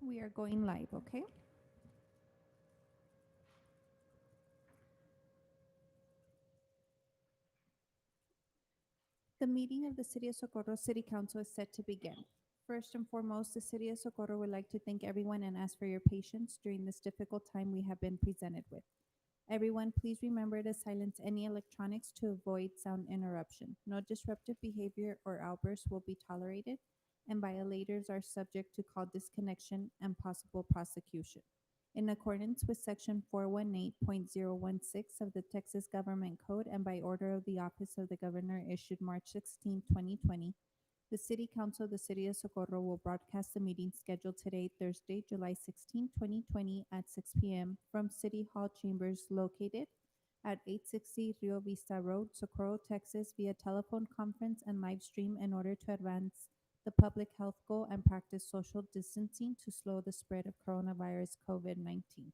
We are going live, okay? The meeting of the City of Socorro City Council is set to begin. First and foremost, the City of Socorro would like to thank everyone and ask for your patience during this difficult time we have been presented with. Everyone, please remember to silence any electronics to avoid sound interruption. No disruptive behavior or outbursts will be tolerated, and violators are subject to call disconnection and possible prosecution. In accordance with Section 418.016 of the Texas Government Code and by order of the Office of the Governor issued March 16, 2020, the City Council of the City of Socorro will broadcast the meeting scheduled today, Thursday, July 16, 2020 at 6 p.m. from City Hall chambers located at 860 Rio Vista Road, Socorro, Texas, via telephone conference and live stream in order to advance the public health goal and practice social distancing to slow the spread of coronavirus COVID-19.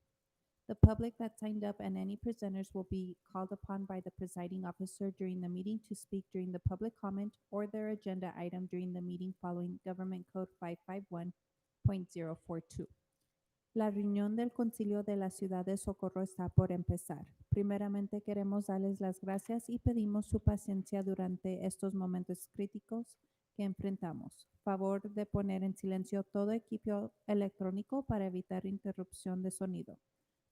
The public that signed up and any presenters will be called upon by the presiding officer during the meeting to speak during the public comment or their agenda item during the meeting following Government Code 551.042. La reunión del Concilio de la Ciudad de Socorro está por empezar. Primeramente queremos darles las gracias y pedimos su paciencia durante estos momentos críticos que enfrentamos. Favor de poner en silencio todo equipo electrónico para evitar interrupción de sonido.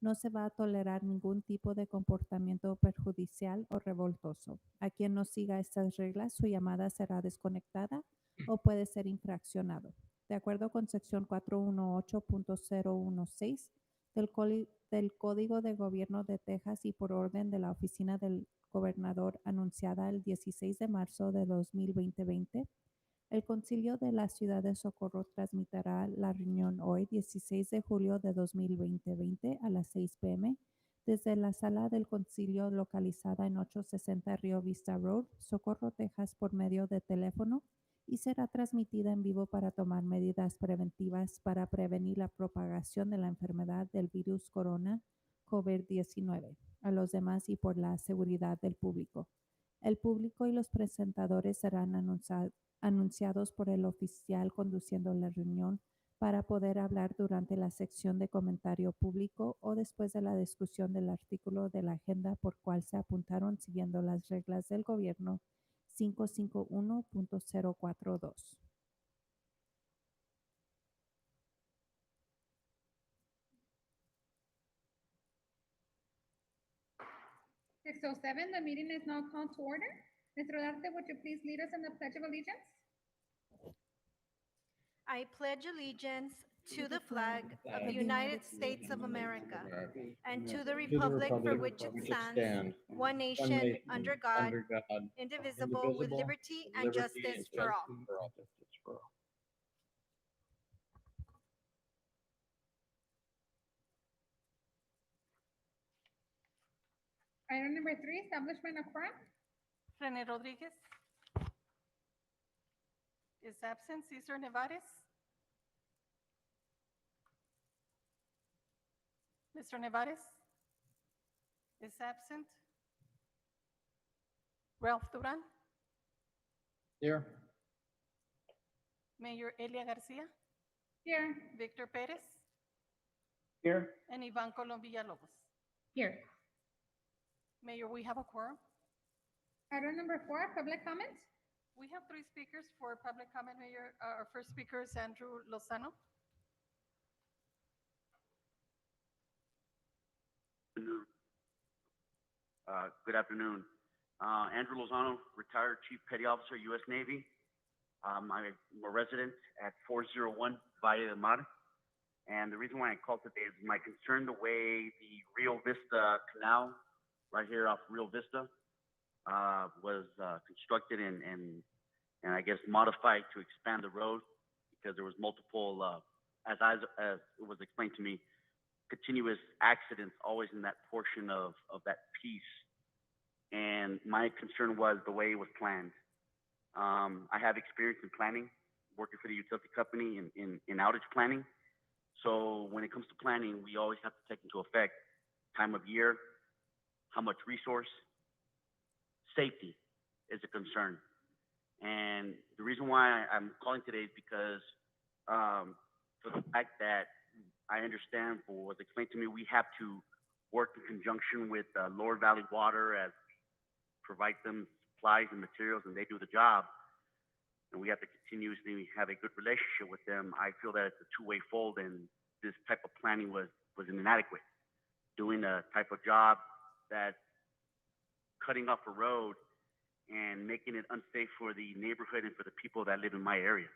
No se va a tolerar ningún tipo de comportamiento perjudicial o revoltoso. A quien no siga estas reglas, su llamada será desconectada o puede ser infraccionado. De acuerdo con sección 418.016 del Código de Gobierno de Texas y por orden de la Oficina del Gobernador anunciada el 16 de marzo de 2020, el Concilio de la Ciudad de Socorro transmitirá la reunión hoy, 16 de julio de 2020, a las 6 p.m. desde la sala del Concilio localizada en 860 Rio Vista Road, Socorro, Texas, por medio de teléfono y será transmitida en vivo para tomar medidas preventivas para prevenir la propagación de la enfermedad del virus corona COVID-19 a los demás y por la seguridad del público. El público y los presentadores serán anunciados por el oficial conduciendo la reunión para poder hablar durante la sección de comentario público o después de la discusión del artículo de la agenda por cual se apuntaron siguiendo las reglas del gobierno 551.042. So 7, the meeting is now called to order. Mr. Arte, would you please lead us in the Pledge of Allegiance? I pledge allegiance to the flag of the United States of America and to the republic for which it stands, one nation, under God, indivisible, with liberty and justice for all. Item number 3, establishment of quorum. René Rodríguez is absent. Cesar Nevares. Mr. Nevares is absent. Ralph Duran. Here. Mayor Elia Garcia. Here. Victor Perez. Here. And Ivan Colom Villalobos. Here. Mayor, we have a quorum. Item number 4, public comment. We have 3 speakers for public comment, Mayor. Our first speaker is Andrew Lozano. Good afternoon. Andrew Lozano, retired Chief Petty Officer, U.S. Navy. I'm a resident at 401 Valle del Mar. And the reason why I called today is my concern the way the Rio Vista Canal, right here off Rio Vista, was constructed and I guess modified to expand the road because there was multiple, as it was explained to me, continuous accidents always in that portion of that piece. And my concern was the way it was planned. I have experience in planning, working for the utility company in outage planning. So when it comes to planning, we always have to take into effect time of year, how much resource, safety is a concern. And the reason why I'm calling today is because for the fact that I understand for what's explained to me, we have to work in conjunction with Lower Valley Water as provide them supplies and materials, and they do the job. And we have to continuously have a good relationship with them. I feel that it's a two-way fold, and this type of planning was inadequate. Doing a type of job that's cutting off a road and making it unsafe for the neighborhood and for the people that live in my area.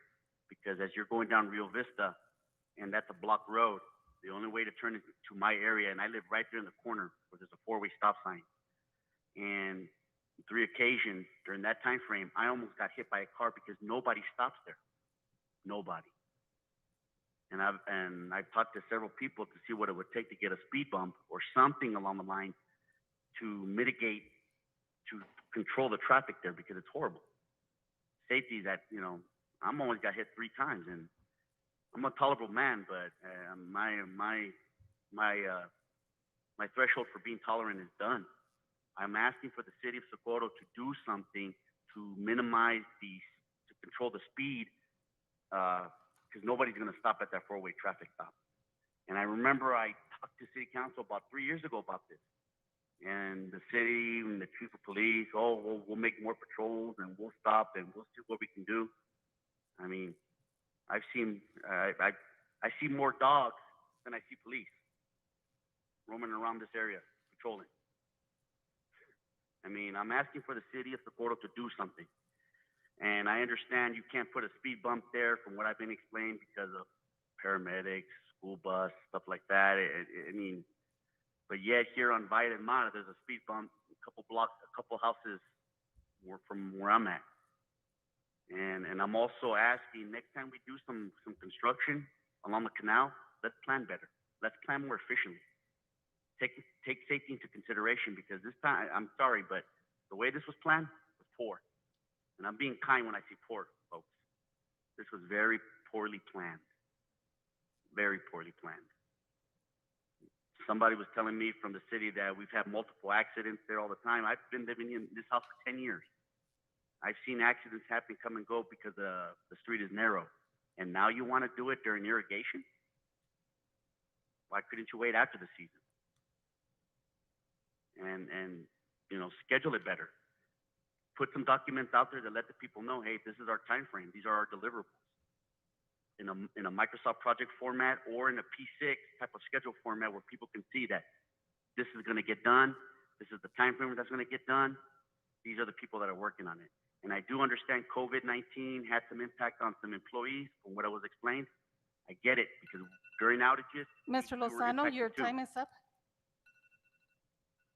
Because as you're going down Rio Vista, and that's a block road, the only way to turn into my area, and I live right there in the corner where there's a four-way stop sign. And 3 occasions during that time frame, I almost got hit by a car because nobody stops there. Nobody. And I've talked to several people to see what it would take to get a speed bump or something along the line to mitigate, to control the traffic there, because it's horrible. Safety that, I'm always got hit 3 times, and I'm a tolerable man, but my threshold for being tolerant is done. I'm asking for the city of Socorro to do something to minimize to control the speed, because nobody's going to stop at that 4-way traffic stop. And I remember I talked to city council about 3 years ago about this. And the city and the chief of police, we'll make more patrols and we'll stop and we'll see what we can do. I mean, I see more dogs than I see police roaming around this area patrolling. I mean, I'm asking for the city of Socorro to do something. And I understand you can't put a speed bump there from what I've been explained because of paramedics, school bus, stuff like that. But yet here on Valle del Mar, there's a speed bump a couple houses from where I'm at. And I'm also asking, next time we do some construction along the canal, let's plan better. Let's plan more efficiently. Take safety into consideration, because this time, I'm sorry, but the way this was planned was poor. And I'm being kind when I say poor, folks. This was very poorly planned. Very poorly planned. Somebody was telling me from the city that we've had multiple accidents there all the time. I've been living in this house for 10 years. I've seen accidents happen, come and go because the street is narrow. And now you want to do it during irrigation? Why couldn't you wait after the season? And schedule it better. Put some documents out there to let the people know, hey, this is our time frame. These are our deliverables. In a Microsoft project format or in a P6 type of schedule format where people can see that this is going to get done. This is the time frame that's going to get done. These are the people that are working on it. And I do understand COVID-19 had some impact on some employees from what I was explained. I get it, because during outages, Mr. we were Lozano, impacted your too. time is up.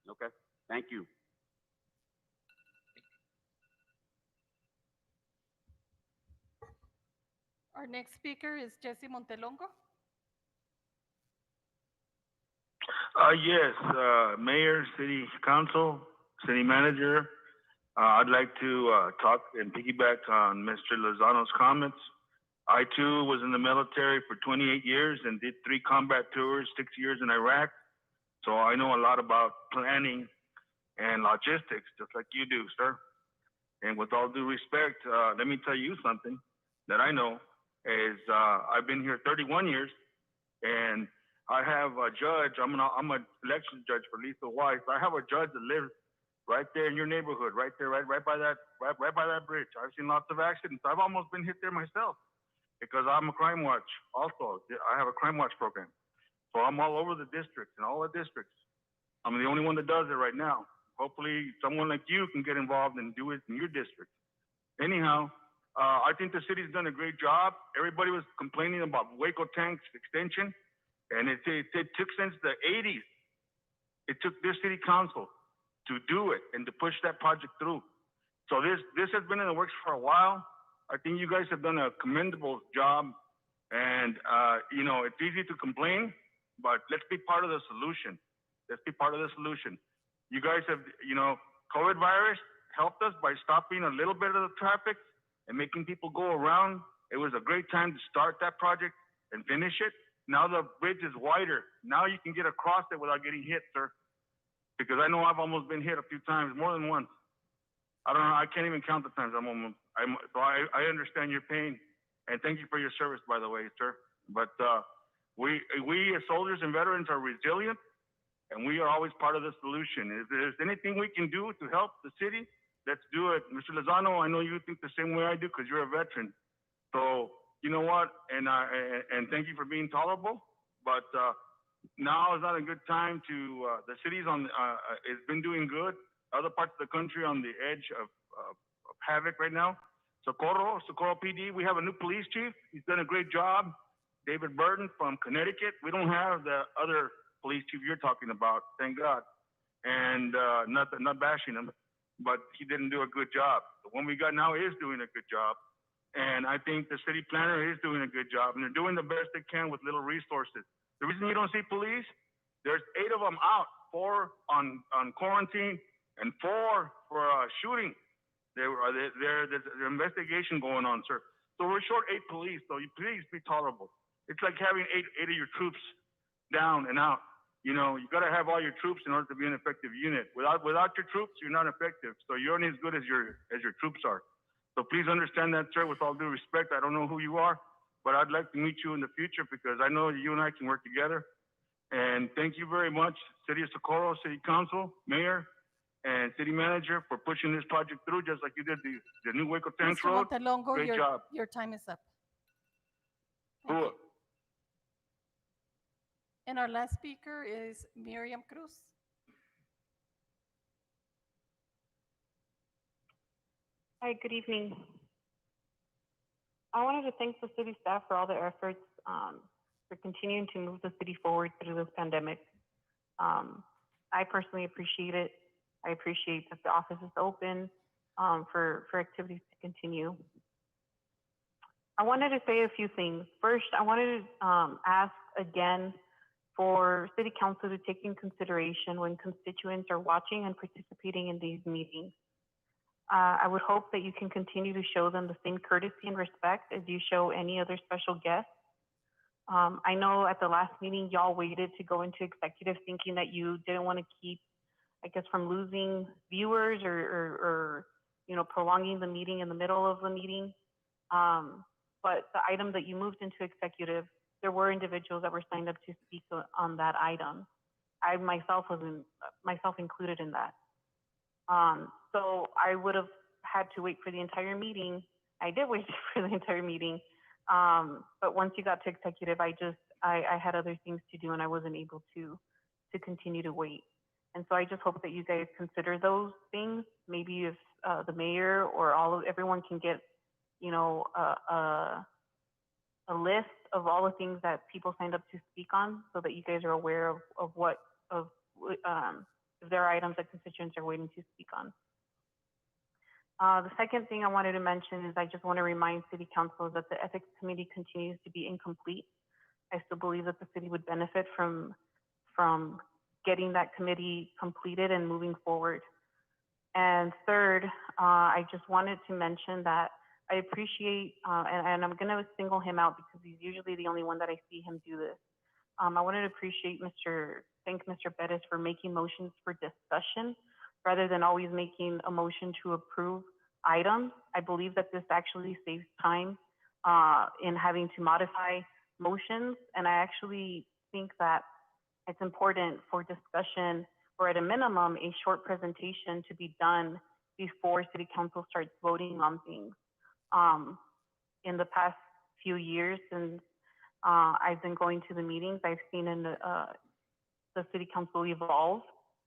Okay, thank you. Our next speaker is Jesse Montelongo. Yes, Mayor, City Council, City Manager. I'd like to talk and piggyback on Mr. Lozano's comments. I too was in the military for 28 years and did 3 combat tours, 6 years in Iraq. So I know a lot about planning and logistics, just like you do, sir. And with all due respect, let me tell you something that I know is I've been here 31 years, and I have a judge. I'm an election judge for Lisa Weiss. I have a judge that lives right there in your neighborhood, right there, right by that bridge. I've seen lots of accidents. I've almost been hit there myself because I'm a crime watch. Also, I have a crime watch program, so I'm all over the districts and all the districts. I'm the only one that does it right now. Hopefully, someone like you can get involved and do it in your district. Anyhow, I think the city's done a great job. Everybody was complaining about Waco Tank's extension, and it took since the 80s. It took this city council to do it and to push that project through. So this has been in the works for a while. I think you guys have done a commendable job, and it's easy to complain, but let's be part of the solution. Let's be part of the solution. You guys have, COVID virus helped us by stopping a little bit of the traffic and making people go around. It was a great time to start that project and finish it. Now the bridge is wider. Now you can get across it without getting hit, sir. Because I know I've almost been hit a few times, more than once. I don't know, I can't even count the times so I understand your pain. And thank you for your service, by the way, sir. But We as soldiers and veterans are resilient, and we are always part of the solution. If there's anything we can do to help the city, let's do it. Mr. Lozano, I know you think the same way I do because you're a veteran. So you know what? And thank you for being tolerable. But now is not a good time to. The city's on. It's been doing good. Other parts of the country on the edge of havoc right now. Socorro PD. We have a new police chief. He's done a great job. David Burton from Connecticut. We don't have the other police chief you're talking about, thank God. And not bashing him, but he didn't do a good job. The one we got now is doing a good job. And I think the city planner is doing a good job, and they're doing the best they can with little resources. The reason you don't see police, there's 8 of them out, 4 on quarantine, and 4 for shooting. There's an investigation going on, sir. So we're short 8 police, so you please be tolerable. It's like having eight of your troops down and out. You know, you got to have all your troops in order to be an effective unit. Without your troops, you're not effective. So you're only as good as your troops are. So please understand that, sir. With all due respect, I don't know who you are, but I'd like to meet you in the future because I know you and I can work together. And thank you very much, City of Socorro, City Council, Mayor, and City Manager for pushing this project through, just like you did the new Waco Tanks Mr. Road. Montelongo, Great job. your time is up. Thank Cool. you. And our last speaker is Miriam Cruz. Hi, good evening. I wanted to thank the city staff for all their efforts for continuing to move the city forward through this pandemic. I personally appreciate it. I appreciate that the office is open for activities to continue. I wanted to say a few things. First, I wanted to ask again for City Council to take in consideration when constituents are watching and participating in these meetings. I would hope that you can continue to show them the same courtesy and respect as you show any other special guests. I know at the last meeting, y'all waited to go into executive thinking that you didn't want to keep, I guess, from losing viewers or you know, prolonging the meeting in the middle of the meeting. But the item that you moved into executive, there were individuals that were signed up to speak on that item. I myself myself included in that. So I would have had to wait for the entire meeting. I did wait for the entire meeting. But once you got to executive, I had other things to do and I wasn't able to continue to wait. And so I just hope that you guys consider those things. Maybe if the mayor or everyone can get, you know, a list of all the things that people signed up to speak on, so that you guys are aware of if there are items that constituents are waiting to speak on. The second thing I wanted to mention is I just want to remind City Council that the Ethics Committee continues to be incomplete. I still believe that the city would benefit from getting that committee completed and moving forward. And third, I just wanted to mention that I appreciate, and I'm going to single him out because he's usually the only one that I see him do this. I wanted to thank Mr. Bettis for making motions for discussion rather than always making a motion to approve items. I believe that this actually saves time in having to modify motions. And I actually think that it's important for discussion, or at a minimum, a short presentation to be done before City Council starts voting on things. In the past few years, since I've been going to the meetings, I've seen the City Council evolve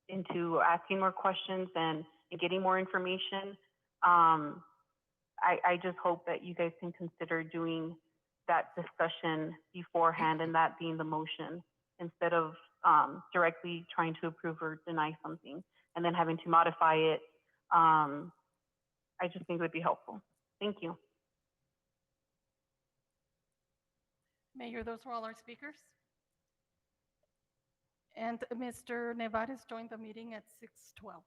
into asking more questions and getting more information. I just hope that you guys can consider doing that discussion beforehand and that being the motion, instead of directly trying to approve or deny something and then having to modify it. I just think it would be helpful. Thank you. Mayor, those were all our speakers. And Mr. Nevares joined the meeting at 6:12.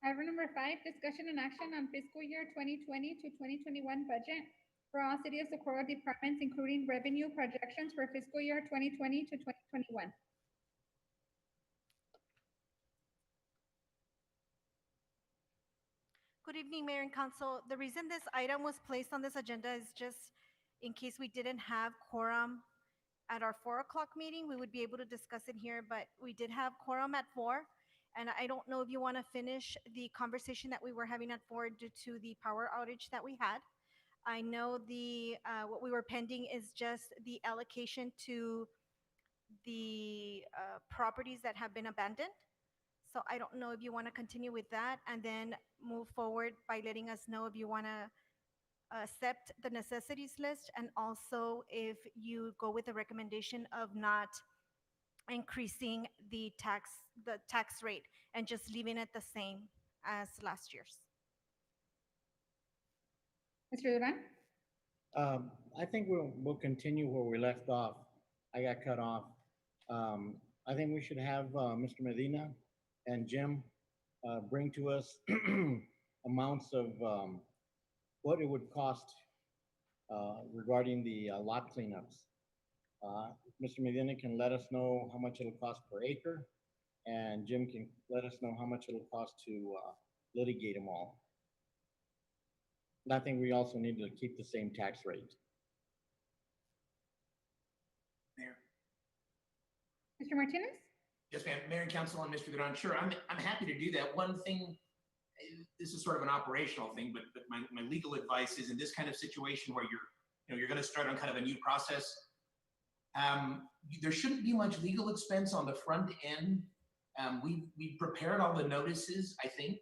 Item number 5, discussion and action on fiscal year 2020 to 2021 budget for all City of Socorro departments, including revenue projections for fiscal year 2020 to 2021. Good evening, Mayor and Council. The reason this item was placed on this agenda is just in case we didn't have quorum at our 4 o'clock meeting, we would be able to discuss it here, but we did have quorum at 4. And I don't know if you want to finish the conversation that we were having at 4 due to the power outage that we had. I know what we were pending is just the allocation to the properties that have been abandoned. So I don't know if you want to continue with that and then move forward by letting us know if you want to accept the necessities list, and also if you go with the recommendation of not increasing the tax rate and just leaving it the same as last year's. Mr. Duran? I think we'll continue where we left off. I got cut off. I think we should have, Mr. Medina and Jim, bring to us amounts of, what it would cost, regarding the, lot cleanups. Mr. Medina can let us know how much it'll cost per acre, and Jim can let us know how much it'll cost to, litigate them all. And I think we also need to keep the same tax rate. Mayor. Mr. Martinez? Yes, ma'am. Mayor and Council and Mr. Duran, sure, I'm happy to do that. One thing, this is sort of an operational thing, but my legal advice is in this kind of situation where you're going to start on kind of a new process, there shouldn't be much legal expense on the front end. We prepared all the notices, I think.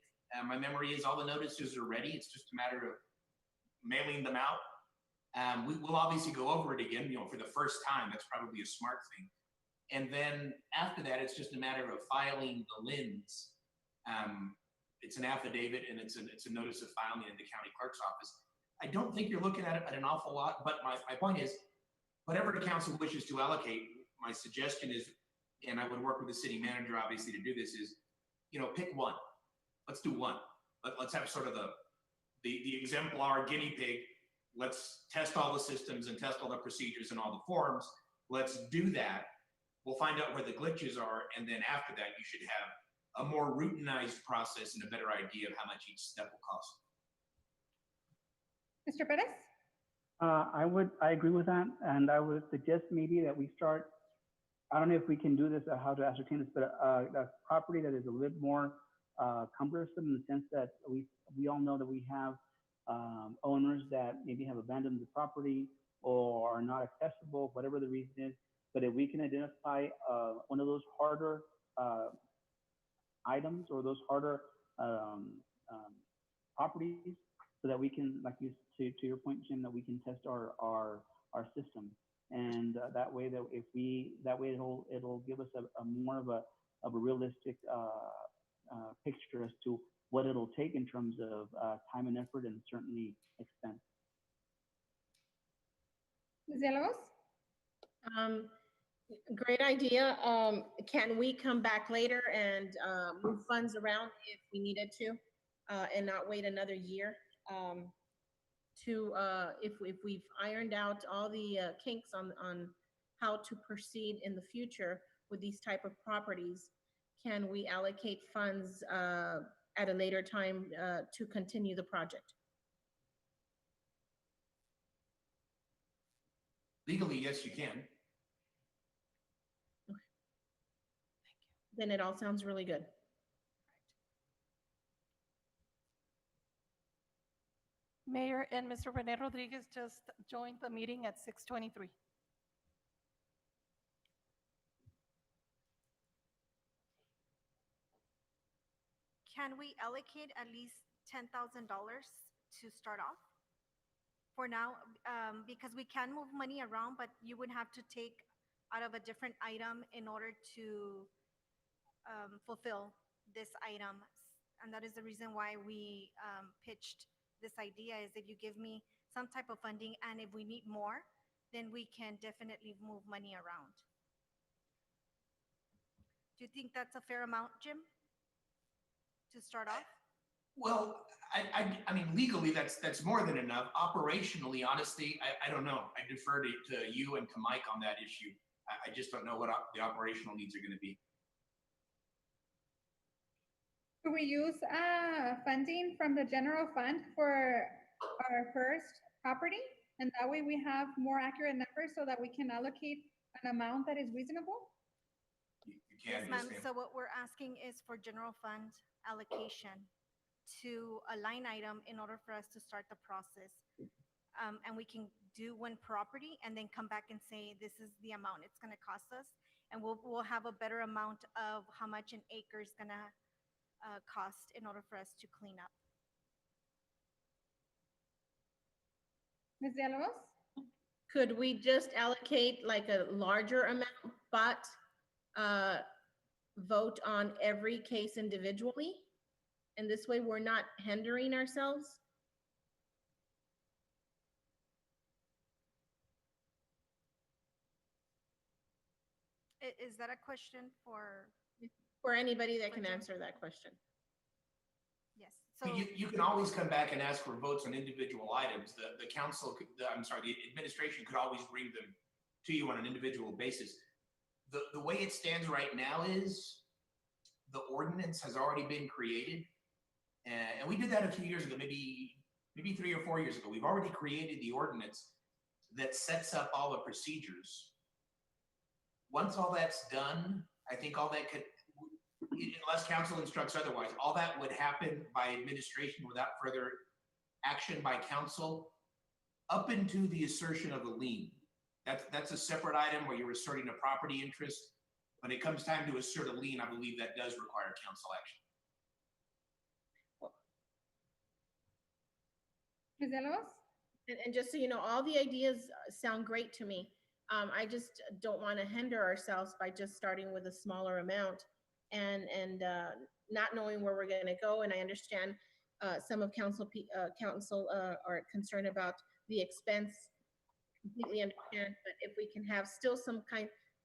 My memory is all the notices are ready. It's just a matter of mailing them out. We will obviously go over it again, for the first time. That's probably a smart thing. And then after that, it's just a matter of filing the LINs. It's an affidavit and it's a notice of filing in the county clerk's office. I don't think you're looking at it at an awful lot, but my point is, whatever the council wishes to allocate, my suggestion is, and I would work with the city manager obviously to do this, is, pick one. Let's do one. Let's have sort of the exemplar guinea pig. Let's test all the systems and test all the procedures and all the forms. Let's do that. We'll find out where the glitches are, and then after that, you should have a more routinized process and a better idea of how much each step will cost. Mr. Perez? I agree with that, and I would suggest maybe that we start, I don't know if we can do this or how to ascertain this, but a property that is a little more cumbersome in the sense that we all know that we have owners that maybe have abandoned the property or are not accessible, whatever the reason is. But if we can identify one of those harder items or those harder properties, so that we can, like you to your point, Jim, that we can test our system, and that way it'll give us a more of a realistic picture as to what it'll take in terms of time and effort, and certainly expense. Ms. Villalobos? Great idea. Can we come back later and move funds around if we needed to, and not wait another year? If we've ironed out all the kinks on how to proceed in the future with these type of properties, can we allocate funds at a later time to continue the project? Legally, yes, you can. Okay. Then it all sounds really good. Mayor and Mr. Rene Rodriguez just joined the meeting at 6:23. Can we allocate at least $10,000 to start off for now? Because we can move money around, but you would have to take out of a different item in order to fulfill this item. And that is the reason why we pitched this idea, is if you give me some type of funding, and if we need more, then we can definitely move money around. Do you think that's a fair amount, Jim, to start off? Well, I mean, legally, that's more than enough. Operationally, honestly, I don't know. I defer to you and to Mike on that issue. I just don't know what the operational needs are going to be. Could we use funding from the general fund for our first property? And that way we have more accurate numbers so that we can allocate an amount that is reasonable? You Yes, can, ma'am. yes, ma'am. So what we're asking is for general fund allocation to a line item in order for us to start the process. And we can do one property and then come back and say, this is the amount it's gonna cost us. And we'll have a better amount of how much an acre is gonna cost in order for us to clean up. Ms. Villalobos? Could we just allocate like a larger amount, but vote on every case individually? And this way we're not hindering ourselves? Is that a question for, For anybody that can For answer that question. yes, I mean, so, you can always come back and ask for votes on individual items. The council, I'm sorry, the administration could always bring them to you on an individual basis. The way it stands right now is the ordinance has already been created. And we did that a few years ago, maybe 3 or 4 years ago. We've already created the ordinance that sets up all the procedures. Once all that's done, I think all that could, unless council instructs otherwise, all that would happen by administration without further action by council up into the assertion of a lien. That's a separate item where you're asserting a property interest. When it comes time to assert a lien, I believe that does require council action. Ms. Villalobos? And just so you know, all the ideas sound great to me. I just don't want to hinder ourselves by just starting with a smaller amount and not knowing where we're going to go. And I understand some of council are concerned about the expense. Completely understand, but if we can have still some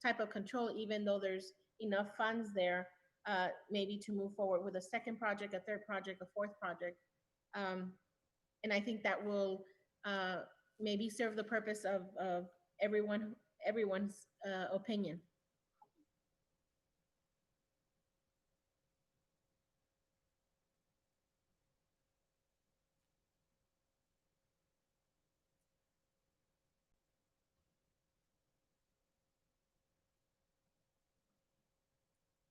type of control, even though there's enough funds there, maybe to move forward with a second project, a third project, a fourth project. And I think that will maybe serve the purpose of everyone's opinion.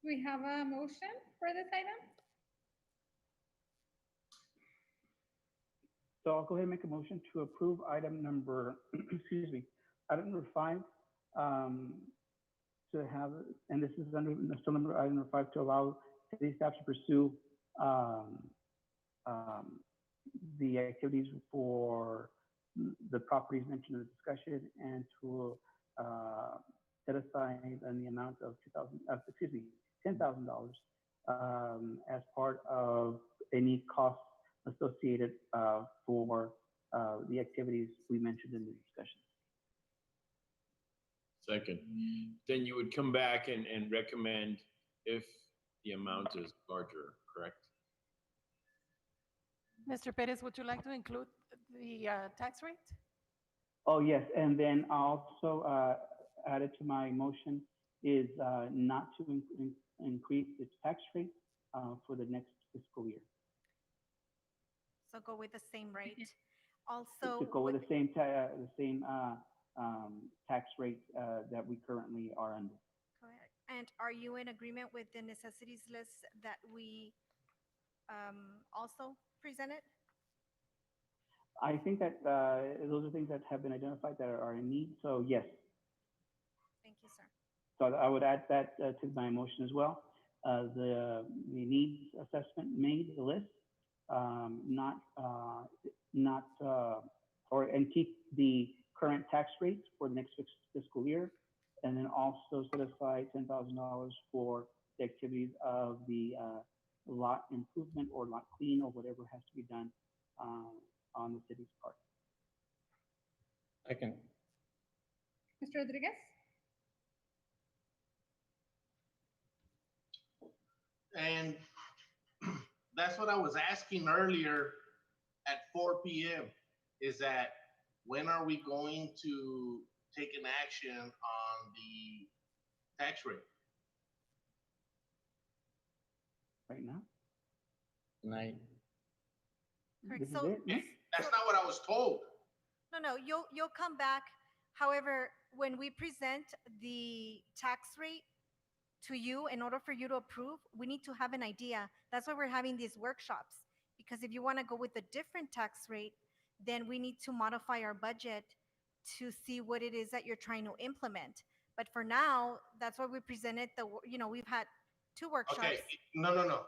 We have a motion for this item? So I'll go ahead and make a motion to approve item number, excuse me, item number 5, to have, and this is under, still number, item number 5, to allow city staff to pursue the activities for the properties mentioned in the discussion, and to set aside in the amount of $10,000 as part of any costs associated for the activities we mentioned in the discussion. Second. Then you would come back and recommend if the amount is larger, correct? Mr. Perez, would you like to include the tax rate? Oh, yes, and then also added to my motion is not to increase its tax rate for the next fiscal year. so go with the same rate. Also, To go with the same tax rate that we currently are under. correct. And are you in agreement with the necessities list that we also presented? I think that those are things that have been identified that are in need, so yes. Thank you, sir. So I would add that to my motion as well. The needs assessment made the list, and keep the current tax rates for the next fiscal year, and then also set aside $10,000 for the activities of the lot improvement or lot clean or whatever has to be done on the city's part. Second. Mr. Rodriguez? And that's what I was asking earlier at 4 p.m. is that when are we going to take an action on the tax rate? Right now? Tonight. Correct. This is So, it? No? That's not what I was told. no, you'll come back. However, when we present the tax rate to you, in order for you to approve, we need to have an idea. That's why we're having these workshops. Because if you want to go with a different tax rate, then we need to modify our budget to see what it is that you're trying to implement. But for now, that's why we presented we've had 2 workshops. Okay, no.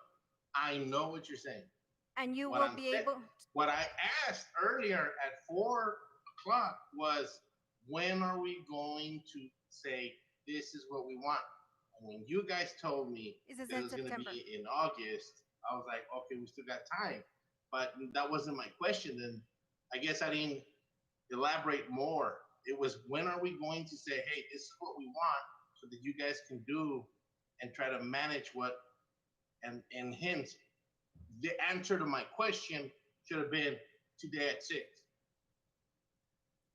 I know what you're saying. And you What will I'm be sa- able, What I asked earlier at 4 o'clock was, when are we going to say, this is what we want? And when you guys told me Is it it was gonna September? be in August, I was like, okay, we still got time. But that wasn't my question, then I guess I didn't elaborate more. It was, when are we going to say, hey, this is what we want, so that you guys can do and try to manage what, and hence, the answer to my question should have been today at 6.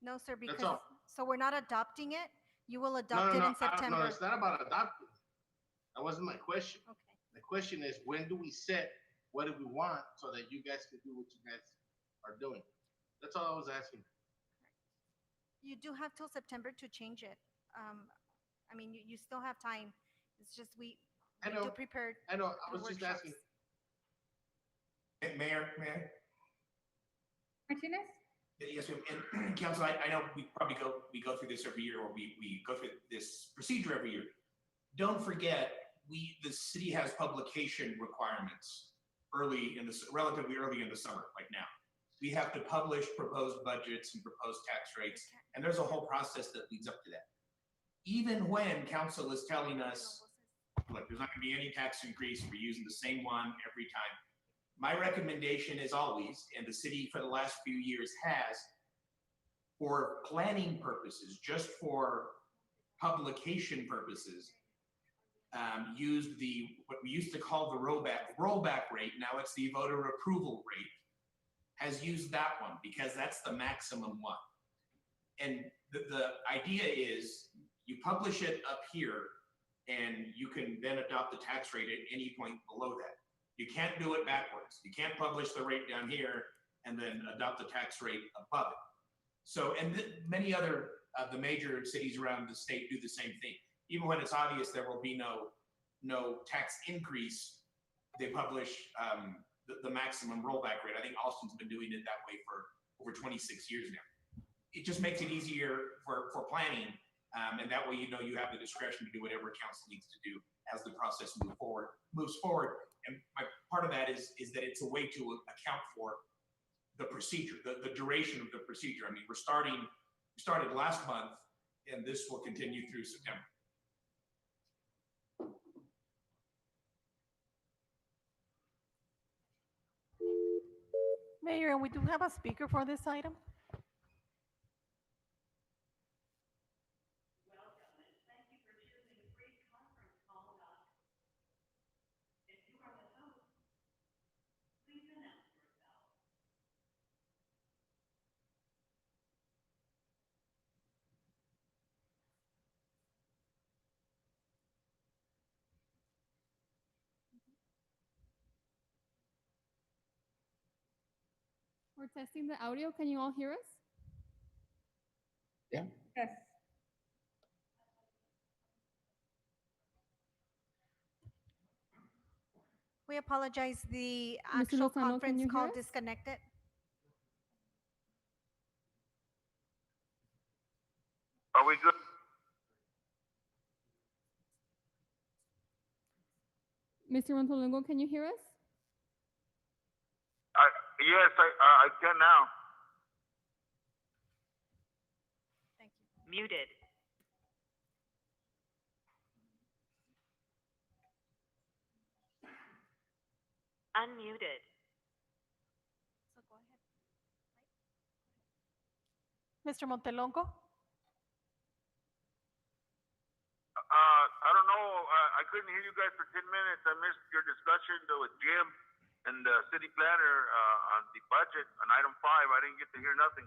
No, sir, because, all. so we're not adopting it. You will No, adopt it in I don't- September. no, it's not about adopting. That wasn't my question. Okay. The question is, when do we set what do we want, so that you guys can do what you guys are doing? That's all I was asking. You do have till September to change it. I mean, you still have time. It's just I we know. do prepare I know, I the was just workshops. asking. Mayor? Martinez? Yes, ma'am. And council, I know we probably go through this every year, or we go through this procedure every year. Don't forget, the city has publication requirements relatively early in the summer, like now. We have to publish proposed budgets and proposed tax rates, and there's a whole process that leads up to that. Even when council is telling us, look, there's not gonna be any tax increase, we're using the same one every time. My recommendation is always, and the city for the last few years has, for planning purposes, just for publication purposes, used what we used to call the rollback rate. Now it's the voter approval rate. Has used that one because that's the maximum one. And the idea is, you publish it up here, and you can then adopt the tax rate at any point below that. You can't do it backwards. You can't publish the rate down here and then adopt the tax rate above it. So, and many other of the major cities around the state do the same thing. Even when it's obvious there will be no tax increase, they publish the maximum rollback rate. I think Austin's been doing it that way for over 26 years now. It just makes it easier for planning, and that way you have the discretion to do whatever council needs to do as the process moves forward. And part of that is that it's a way to account for the procedure, the duration of the procedure. I mean, we started last month, and this will continue through September. Mayor, and we do have a speaker for this item. We're testing the audio. Can you all hear us? Yeah. Yes. We apologize. The Mr. actual Lozano, can conference you hear call us? disconnected. Are we good? Mr. Montalongo, can you hear us? Yes, I can now. Thank you. Muted. Unmuted. So go ahead. Mr. Montelongo? I don't know. I couldn't hear you guys for 10 minutes. I missed your discussion with Jim and the city planner on the budget on item 5. I didn't get to hear nothing.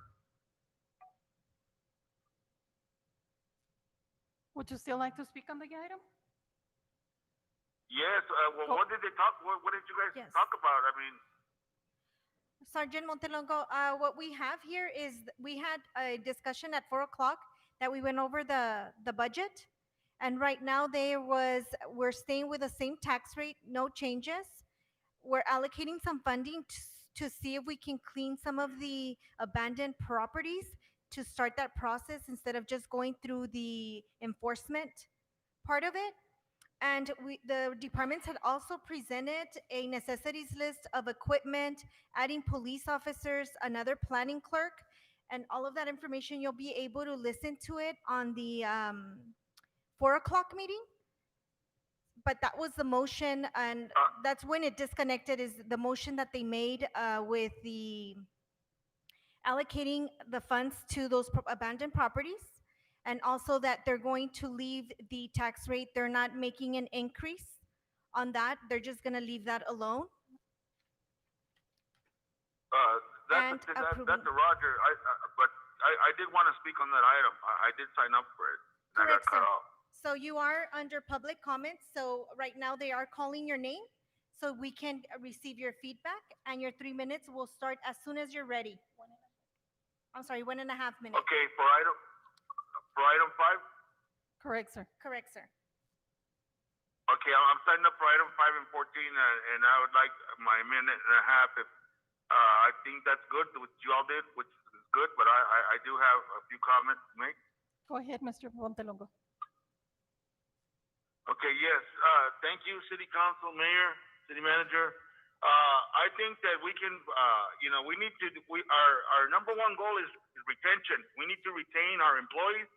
Would you still like to speak on the item? Yes. Well, what did they talk? What did you guys Yes. talk about? I mean, Sergeant Montelongo, what we have here is we had a discussion at 4 o'clock that we went over the budget. And right now we're staying with the same tax rate, no changes. We're allocating some funding to see if we can clean some of the abandoned properties to start that process instead of just going through the enforcement part of it. And the departments had also presented a necessities list of equipment, adding police officers, another planning clerk, and all of that information, you'll be able to listen to it on the 4 o'clock meeting. But that was the motion, and that's when it disconnected, is the motion that they made with the allocating the funds to those abandoned properties, and also that they're going to leave the tax rate. They're not making an increase on that. They're just going to leave that alone. And That's approving. a Roger. But I did want to speak on that item. I did sign up for it. And I got Correct, cut sir. off. So you are under public comments. So right now they are calling your name, so we can receive your feedback, and your 3 minutes will start as soon as you're ready. I'm sorry, 1.5 minutes. Okay, for item 5? Correct, sir. Correct, sir. Okay, I'm signing up for item 5 and 14, and I would like my minute and a half. If I think that's good, what you all did, which is good, but I do have a few comments to make. Go ahead, Mr. Montelongo. Okay, yes. Thank you, City Council, Mayor, City Manager. I think that we can, we need to, our number one goal is retention. We need to retain our employees.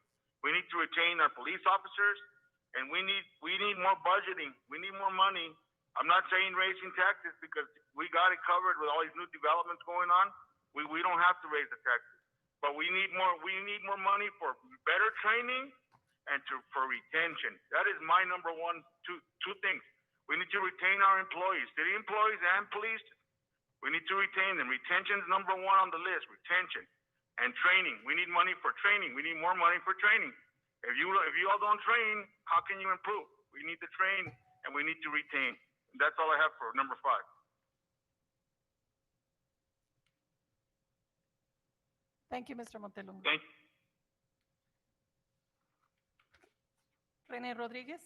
We need to retain our police officers, and we need more budgeting. We need more money. I'm not saying raising taxes, because we got it covered with all these new developments going on. We don't have to raise the taxes, but we need more money for better training and for retention. That is my number one, two things. We need to retain our employees, city employees and police. We need to retain them. Retention is number one on the list, retention. And training. We need money for training. We need more money for training. If you all don't train, how can you improve? We need to train, and we need to retain. That's all I have for number 5. Thank you, Mr. Montelongo. Thank you. Rene Rodriguez.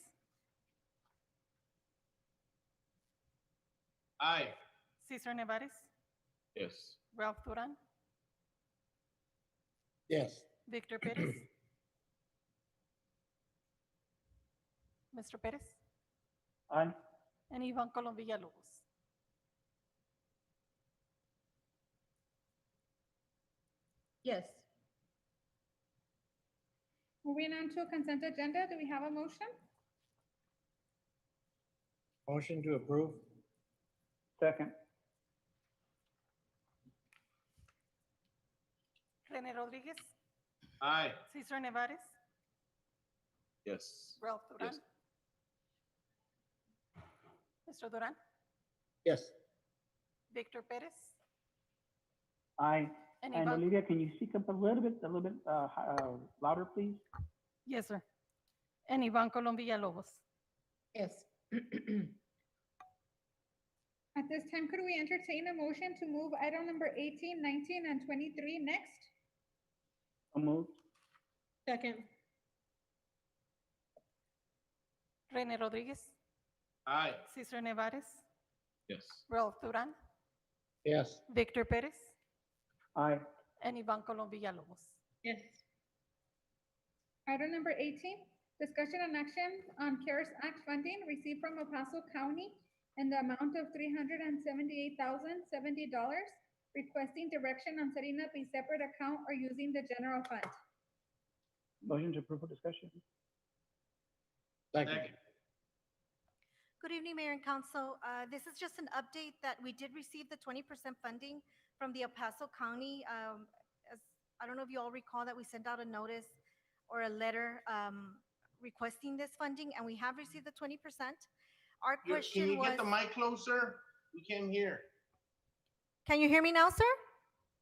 Aye. Cesar Nevares. Yes. Ralph Duran. Yes. Victor Perez. Mr. Perez. Aye. And Ivan Colom Villalobos. Yes. Moving on to consent agenda, do we have a motion? Motion to approve? Second. Rene Rodriguez. Aye. Cesar Nevares. Yes. Ralph Duran. Mr. Duran. Yes. Victor Perez. Aye. And And Ivan. Olivia, can you speak up a little bit louder, please? Yes, sir. And Ivan Colom Villalobos. Yes. At this time, could we entertain a motion to move item number 18, 19, and 23 next? So moved. Second. Rene Rodriguez. Aye. Cesar Nevares. Yes. Ralph Duran. Yes. Victor Perez. Aye. And Ivan Colom Villalobos. Yes. Item number 18, discussion and action on CARES Act funding received from El Paso County in the amount of $378,070, requesting direction on setting up a separate account or using the general fund. Motion to approve for discussion. Second. Good evening, Mayor and Council. This is just an update that we did receive the 20% funding from the El Paso County. I don't know if you all recall that we sent out a notice or a letter requesting this funding, and we have received the 20%. Our Can question you was, get the mic closer? We can't hear. can you hear me now, sir?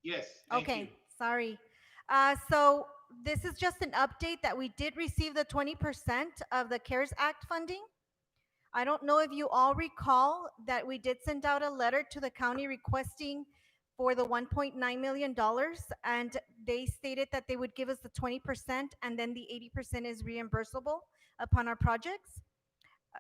Yes, thank you. Okay, sorry. So this is just an update that we did receive the 20% of the CARES Act funding. I don't know if you all recall that we did send out a letter to the county requesting for the $1.9 million. And they stated that they would give us the 20% and then the 80% is reimbursable upon our projects.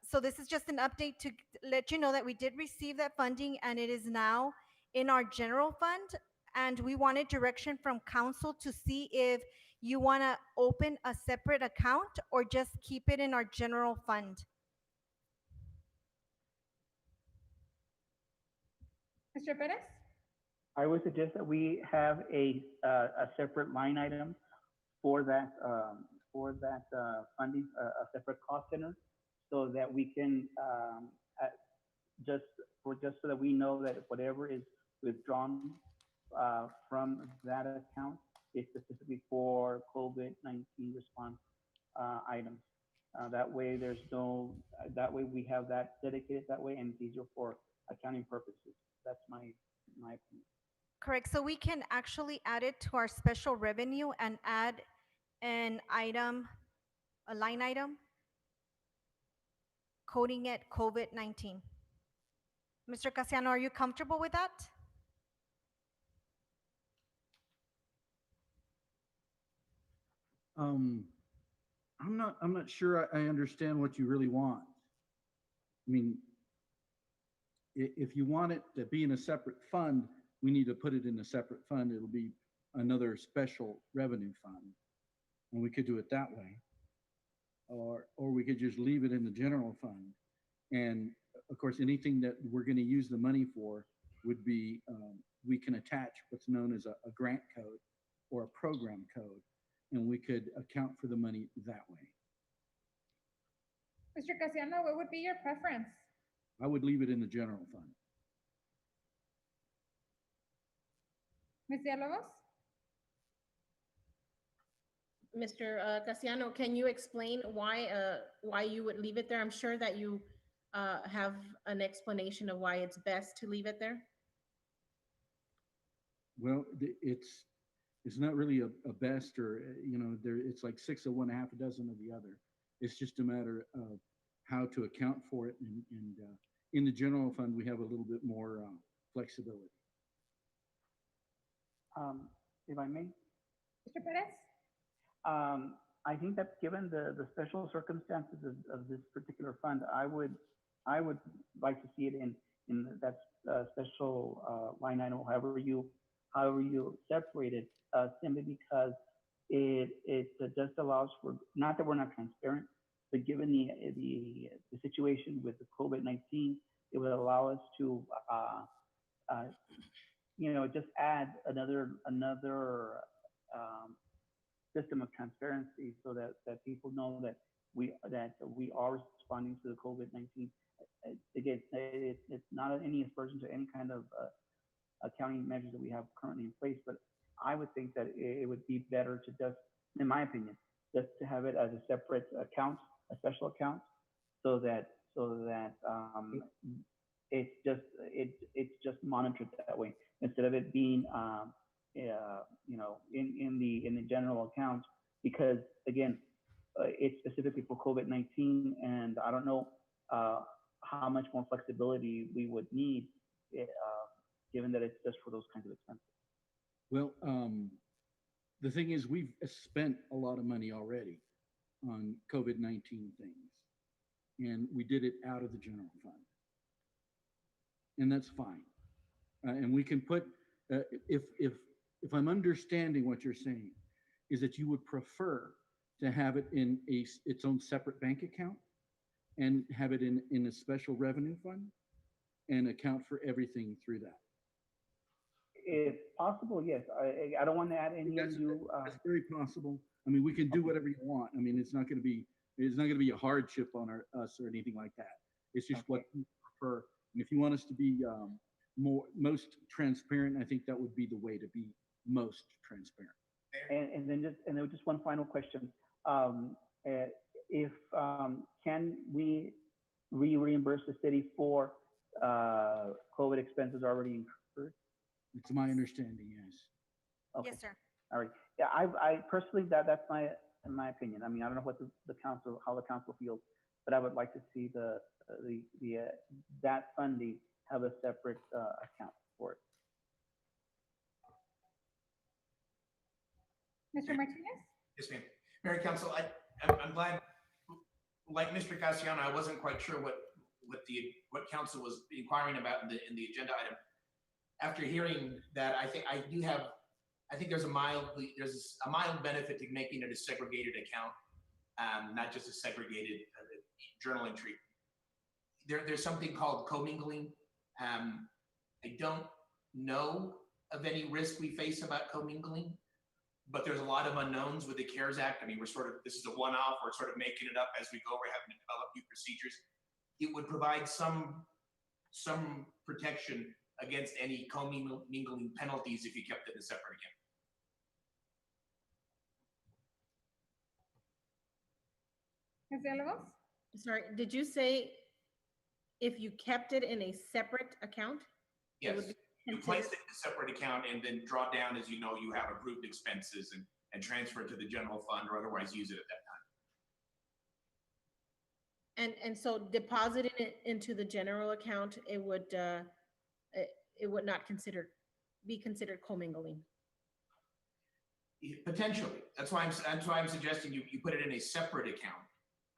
So this is just an update to let you know that we did receive that funding and it is now in our general fund. And we wanted direction from council to see if you want to open a separate account or just keep it in our general fund. Mr. Perez? I would suggest that we have a separate line item for that, funding, a separate cost center, so that we can, just so that we know that whatever is withdrawn from that account is specifically for COVID-19 response items. That way we have that dedicated that way, and it's easier for accounting purposes. That's my opinion. Correct. So we can actually add it to our special revenue and add an item, a line item, coding it COVID-19. Mr. Casiano, are you comfortable with that? I'm not sure I understand what you really want. I mean, if you want it to be in a separate fund, we need to put it in a separate fund. It'll be another special revenue fund. And we could do it that way. Or we could just leave it in the general fund. And of course, anything that we're going to use the money for would be, we can attach what's known as a grant code or a program code, and we could account for the money that way. Mr. Casiano, what would be your preference? I would leave it in the general fund. Ms. Villalobos? Mr. Casiano, can you explain why you would leave it there? I'm sure that you have an explanation of why it's best to leave it there. Well, it's not really a best, or it's like 6 of one, half a dozen of the other. It's just a matter of how to account for it, and in the general fund we have a little bit more flexibility. If I may, Mr. Perez? I think that given the special circumstances of this particular fund, I would like to see it in that special line item, however you separate it, simply because it just allows for, not that we're not transparent, but given the situation with the COVID-19, it would allow us to just add another system of transparency, so that people know that we are responding to the COVID-19. Again, it's not any aspersion to any kind of accounting measures that we have currently in place, but I would think that it would be better to just, in my opinion, just to have it as a separate account, a special account, so that it's just monitored that way, instead of it being in the general account, because again, it's specifically for COVID-19, and I don't know how much more flexibility we would need, given that it's just for those kinds of expenses. Well, the thing is, we've spent a lot of money already on COVID-19 things, and we did it out of the general fund, and that's fine. And we can put, if I'm understanding what you're saying, is that you would prefer to have it in its own separate bank account and have it in a special revenue fund and account for everything through that. If possible, yes. I don't want to add any That's new. That's very possible. I mean, we can do whatever you want. I mean, it's not going to be a hardship on us or anything like that. It's just what you prefer. And if you want us to be most transparent, I think that would be the way to be most transparent. And then just one final question. If can we reimburse the city for COVID expenses already incurred? It's my understanding, yes. Okay. Yes, sir. All right. Yeah, I personally, that's my opinion. I mean, I don't know what how the council feels, but I would like to see that funding have a separate account for it. Mr. Martinez? Yes, ma'am. Mayor and Council, I'm glad, like Mr. Cassiano, I wasn't quite sure what council was inquiring about in the agenda item. After hearing that, I think there's a mild benefit to making it a segregated account, not just a segregated journal entry. There's something called commingling. I don't know of any risk we face about commingling, but there's a lot of unknowns with the CARES Act. I mean, this is a one-off, we're sort of making it up as we go, we're having to develop new procedures. It would provide some protection against any commingling penalties if you kept it in a separate account. Ms. Villalobos? Sorry, did you say if you kept it in a separate account? It would Yes, be you place it in a separate account and then draw down as you know you have approved expenses and transfer it to the general fund or otherwise use it at that time. And so depositing it into the general account, it would not be considered commingling. Potentially. That's why I'm suggesting you put it in a separate account.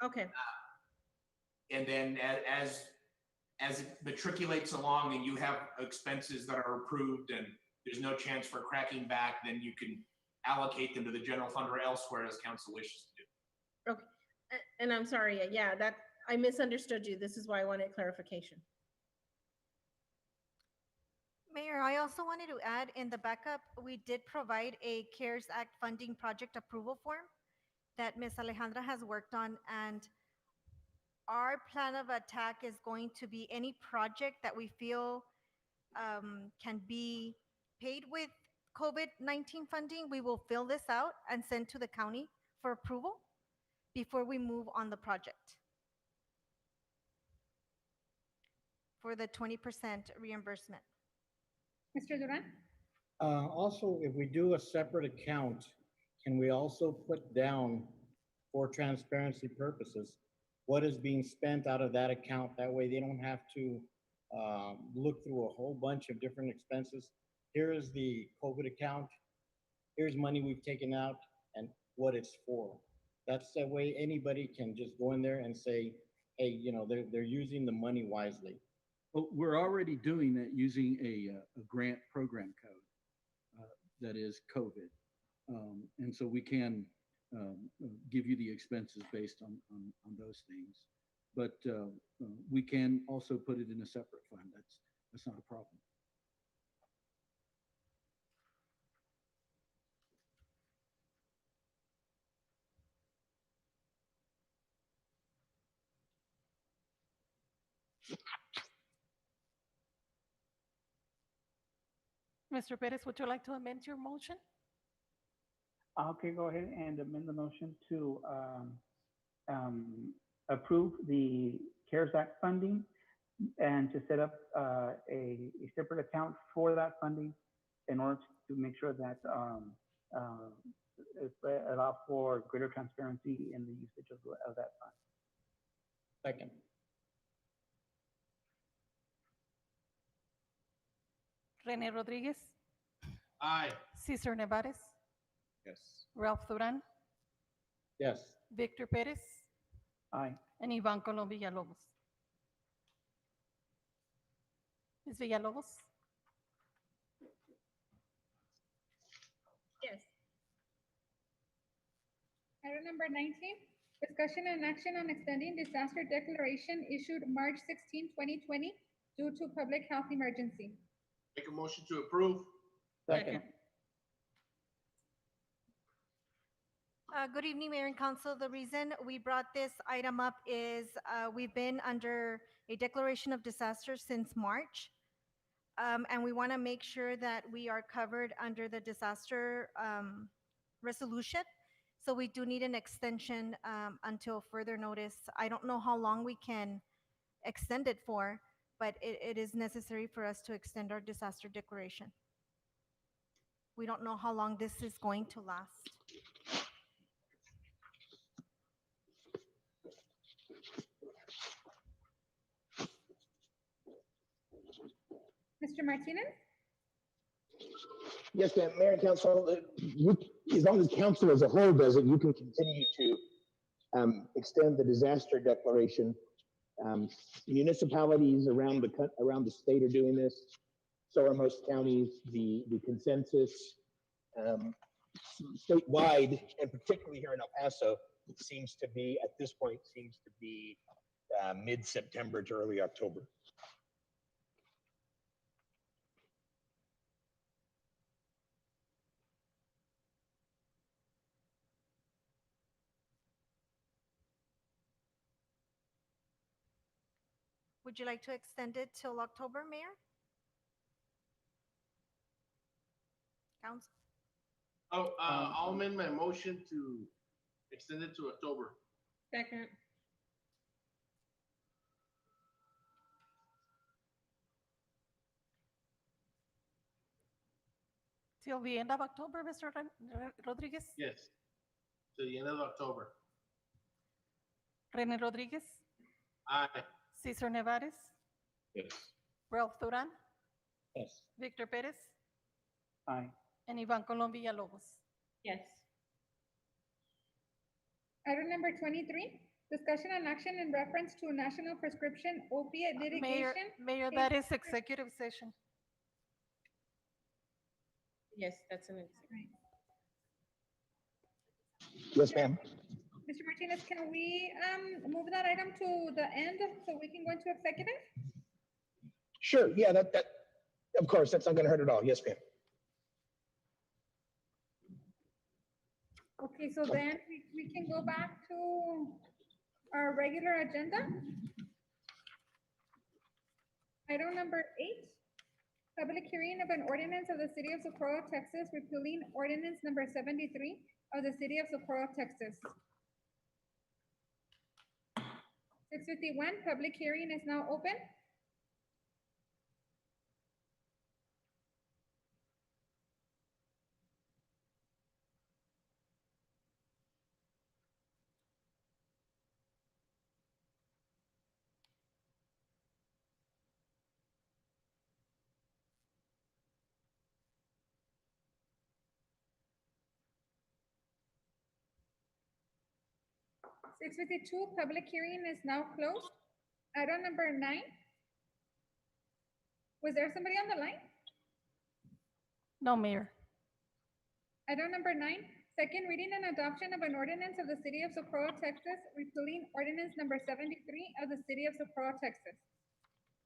Okay. And then as it matriculates along and you have expenses that are approved and there's no chance for cracking back, then you can allocate them to the general fund or elsewhere as council wishes to do. Okay. And I'm sorry, yeah, that I misunderstood you. This is why I wanted clarification. Mayor, I also wanted to add in the backup, we did provide a CARES Act funding project approval form that Ms. Alejandra has worked on, and our plan of attack is going to be any project that we feel can be paid with COVID-19 funding. We will fill this out and send to the county for approval before we move on the project for the 20% reimbursement. Mr. Duran? Also, if we do a separate account, can we also put down, for transparency purposes, what is being spent out of that account? That way they don't have to look through a whole bunch of different expenses. Here is the COVID account. Here's money we've taken out and what it's for. That's the way anybody can just go in there and say, hey, you know, they're using the money wisely. Well, we're already doing that using a grant program code that is COVID. And so we can give you the expenses based on those things. But we can also put it in a separate fund. That's not a problem. Mr. Perez, would you like to amend your motion? Okay, go ahead and amend the motion to approve the CARES Act funding and to set up a separate account for that funding in order to make sure that it allows for greater transparency in the usage of that fund. Second. Rene Rodriguez, Aye. Cesar Nevares, Yes. Ralph Duran, Yes. Victor Perez, Aye. and Ivan Colom Villalobos. Ms. Villalobos? Yes. Item number 19, discussion and action on extending disaster declaration issued March 16, 2020 due to public health emergency. Make a motion to approve. Second. Good evening, Mayor and Council. The reason we brought this item up is we've been under a declaration of disaster since March. And we want to make sure that we are covered under the disaster resolution. So we do need an extension until further notice. I don't know how long we can extend it for, but it is necessary for us to extend our disaster declaration. We don't know how long this is going to last. Mr. Martinez? Yes, ma'am. Mayor and council, as long as council as a whole does it, you can continue to extend the disaster declaration. Municipalities around the state are doing this. So are most counties. The consensus statewide, and particularly here in El Paso, seems to be at this point mid-September to early October. Would you like to extend it till October, Mayor? Council? Oh, I'll amend my motion to extend it to October. Second. Till the end of October, Mr. Rodriguez? Yes, to the end of October. Rene Rodriguez? Aye. Cesar Nevares? Yes. Ralph Duran? Yes. Victor Perez? Aye. And Ivan Colom Villalobos. Yes. Item number 23, discussion and action in reference to national prescription opiate litigation. Mayor, that is executive session. Yes, that's an example. Yes, ma'am. Mr. Martinez, can we move that item to the end so we can go into executive? Sure. Yeah, that of course, that's not going to hurt at all. Yes, ma'am. Okay, so then we can go back to our regular agenda. Item number 8, public hearing of an ordinance of the city of Socorro, Texas, repealing ordinance number 73 of the city of Socorro, Texas. 6:51, public hearing is now open. Six 52, public hearing is now closed. Item number 9. Was there somebody on the line? No, Mayor. Item number 9, second reading and adoption of an ordinance of the city of Socorro, Texas, repealing ordinance number 73 of the city of Socorro, Texas.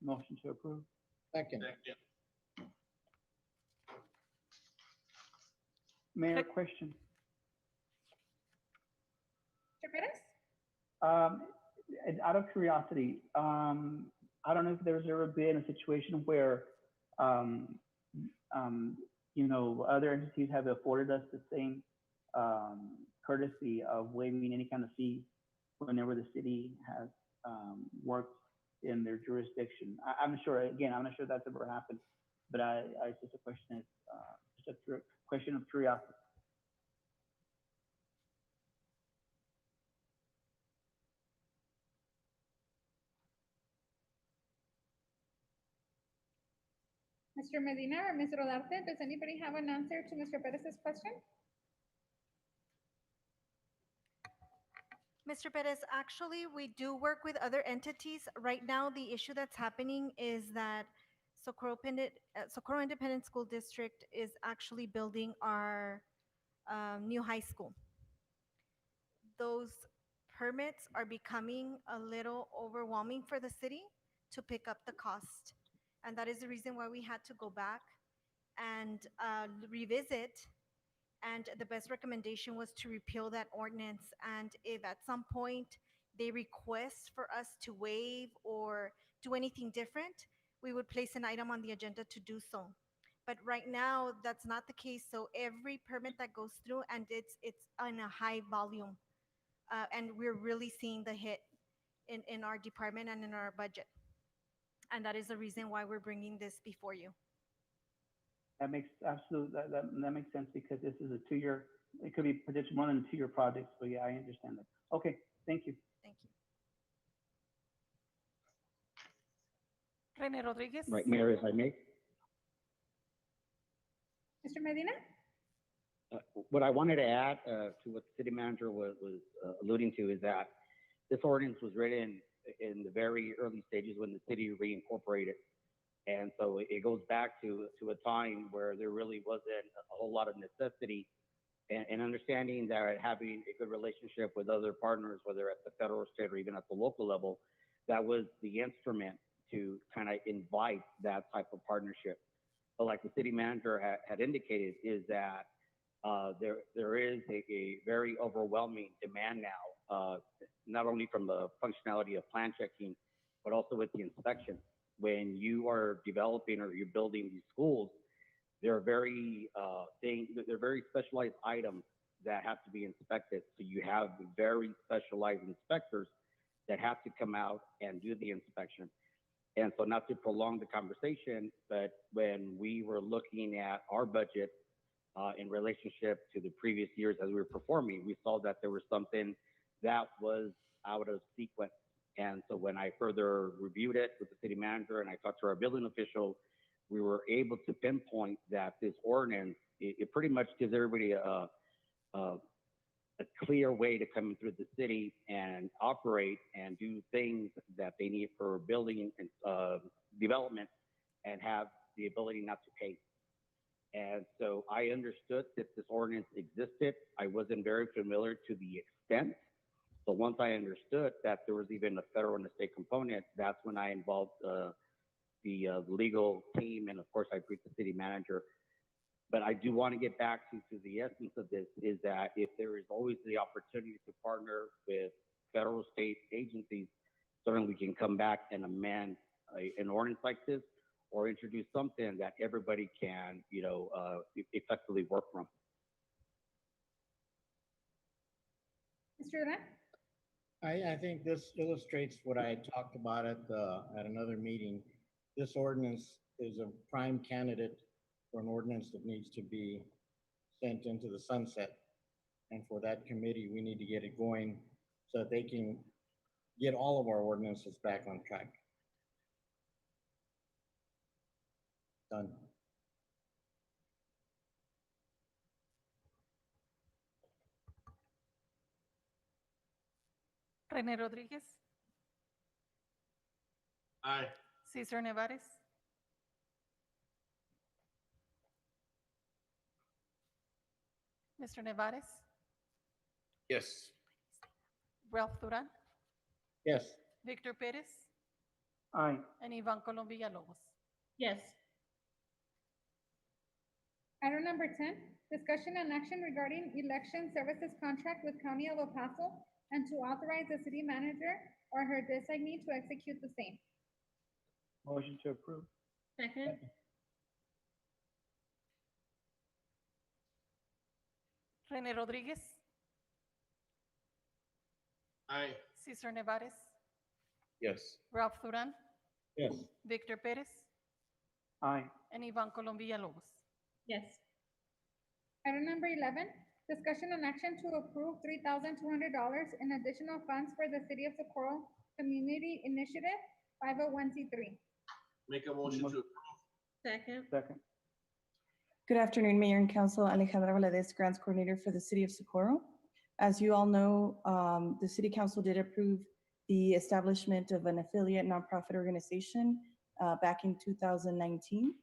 Motion to approve. Second. Mayor, question. Mr. Perez? And out of curiosity, I don't know if there's ever been a situation where, other entities have afforded us the same courtesy of waiving any kind of fee whenever the city has worked in their jurisdiction. I'm not sure that's ever happened, but it's just a question. Just a question of curiosity. Mr. Medina or Ms. Rodarte, does anybody have an answer to Mr. Perez's question? Mr. Perez, actually, we do work with other entities. Right now, the issue that's happening is that Socorro Independent School District is actually building our new high school. Those permits are becoming a little overwhelming for the city to pick up the cost. And that is the reason why we had to go back and revisit. And the best recommendation was to repeal that ordinance. And if at some point they request for us to waive or do anything different, we would place an item on the agenda to do so. But right now, that's not the case. So every permit that goes through, and it's on a high volume. And we're really seeing the hit in our department and in our budget. And that is the reason why we're bringing this before you. That makes that makes sense because this is a 2-year, it could be potentially more than a 2-year project. So yeah, I understand that. Okay, thank you. Thank you. Rene Rodriguez? Right, Mayor, if I may. Mr. Medina? What I wanted to add to what the city manager was alluding to is that this ordinance was written in the very early stages when the city reincorporated. And so it goes back to a time where there really wasn't a whole lot of necessity and understanding that having a good relationship with other partners, whether at the federal, state, or even at the local level, that was the instrument to kind of invite that type of partnership. But like the city manager had indicated, is that there is a very overwhelming demand now, not only from the functionality of plan checking, but also with the inspection. When you are developing or you're building these schools, they're very they're very specialized items that have to be inspected. So you have very specialized inspectors that have to come out and do the inspection. And so, not to prolong the conversation, but when we were looking at our budget in relationship to the previous years as we were performing, we saw that there was something that was out of sequence. And so when I further reviewed it with the city manager and I talked to our building official, we were able to pinpoint that this ordinance, it pretty much gives everybody a clear way to come through the city and operate and do things that they need for building and development and have the ability not to pay. And so I understood that this ordinance existed. I wasn't very familiar to the extent. So once I understood that there was even a federal and a state component, that's when I involved the legal team, and of course I briefed the city manager. But I do want to get back to the essence of this, is that if there is always the opportunity to partner with federal, state agencies, certainly we can come back and amend an ordinance like this or introduce something that everybody can, effectively work from. Mr. Duran? I think this illustrates what I talked about at another meeting. This ordinance is a prime candidate for an ordinance that needs to be sent into the sunset. And for that committee, we need to get it going so that they can get all of our ordinances back on track. Done. René Rodríguez, Aye. Cesar Nevares, Mr. Nevares, Yes. Ralph Duran, Yes. Victor Pérez, Aye. and Ivan Colom Villalobos. Yes. Item number 10, discussion and action regarding election services contract with County of El Paso and to authorize the city manager or her designee to execute the same. Motion to approve. Second? René Rodríguez, Aye. Cesar Nevares, Yes. Ralph Duran, Yes. Victor Pérez, Aye. and Ivan Colom Villalobos. Yes. Item number 11, discussion and action to approve $3,200 in additional funds for the City of Socorro Community Initiative 501c3. Make a motion to approve. Second? Second. Good afternoon, Mayor and Council. Alejandra Valadez, Grants Coordinator for the City of Socorro. As you all know, the City Council did approve the establishment of an affiliate nonprofit organization back in 2019.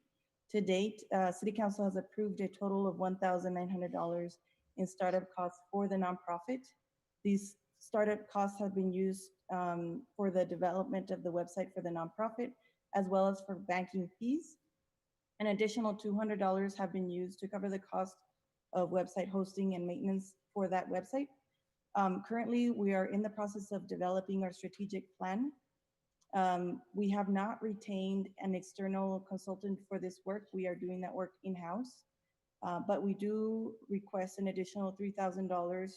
To date, City Council has approved a total of $1,900 in startup costs for the nonprofit. These startup costs have been used for the development of the website for the nonprofit, as well as for banking fees. An additional $200 have been used to cover the cost of website hosting and maintenance for that website. Currently, we are in the process of developing our strategic plan. We have not retained an external consultant for this work. We are doing that work in-house, but we do request an additional $3,000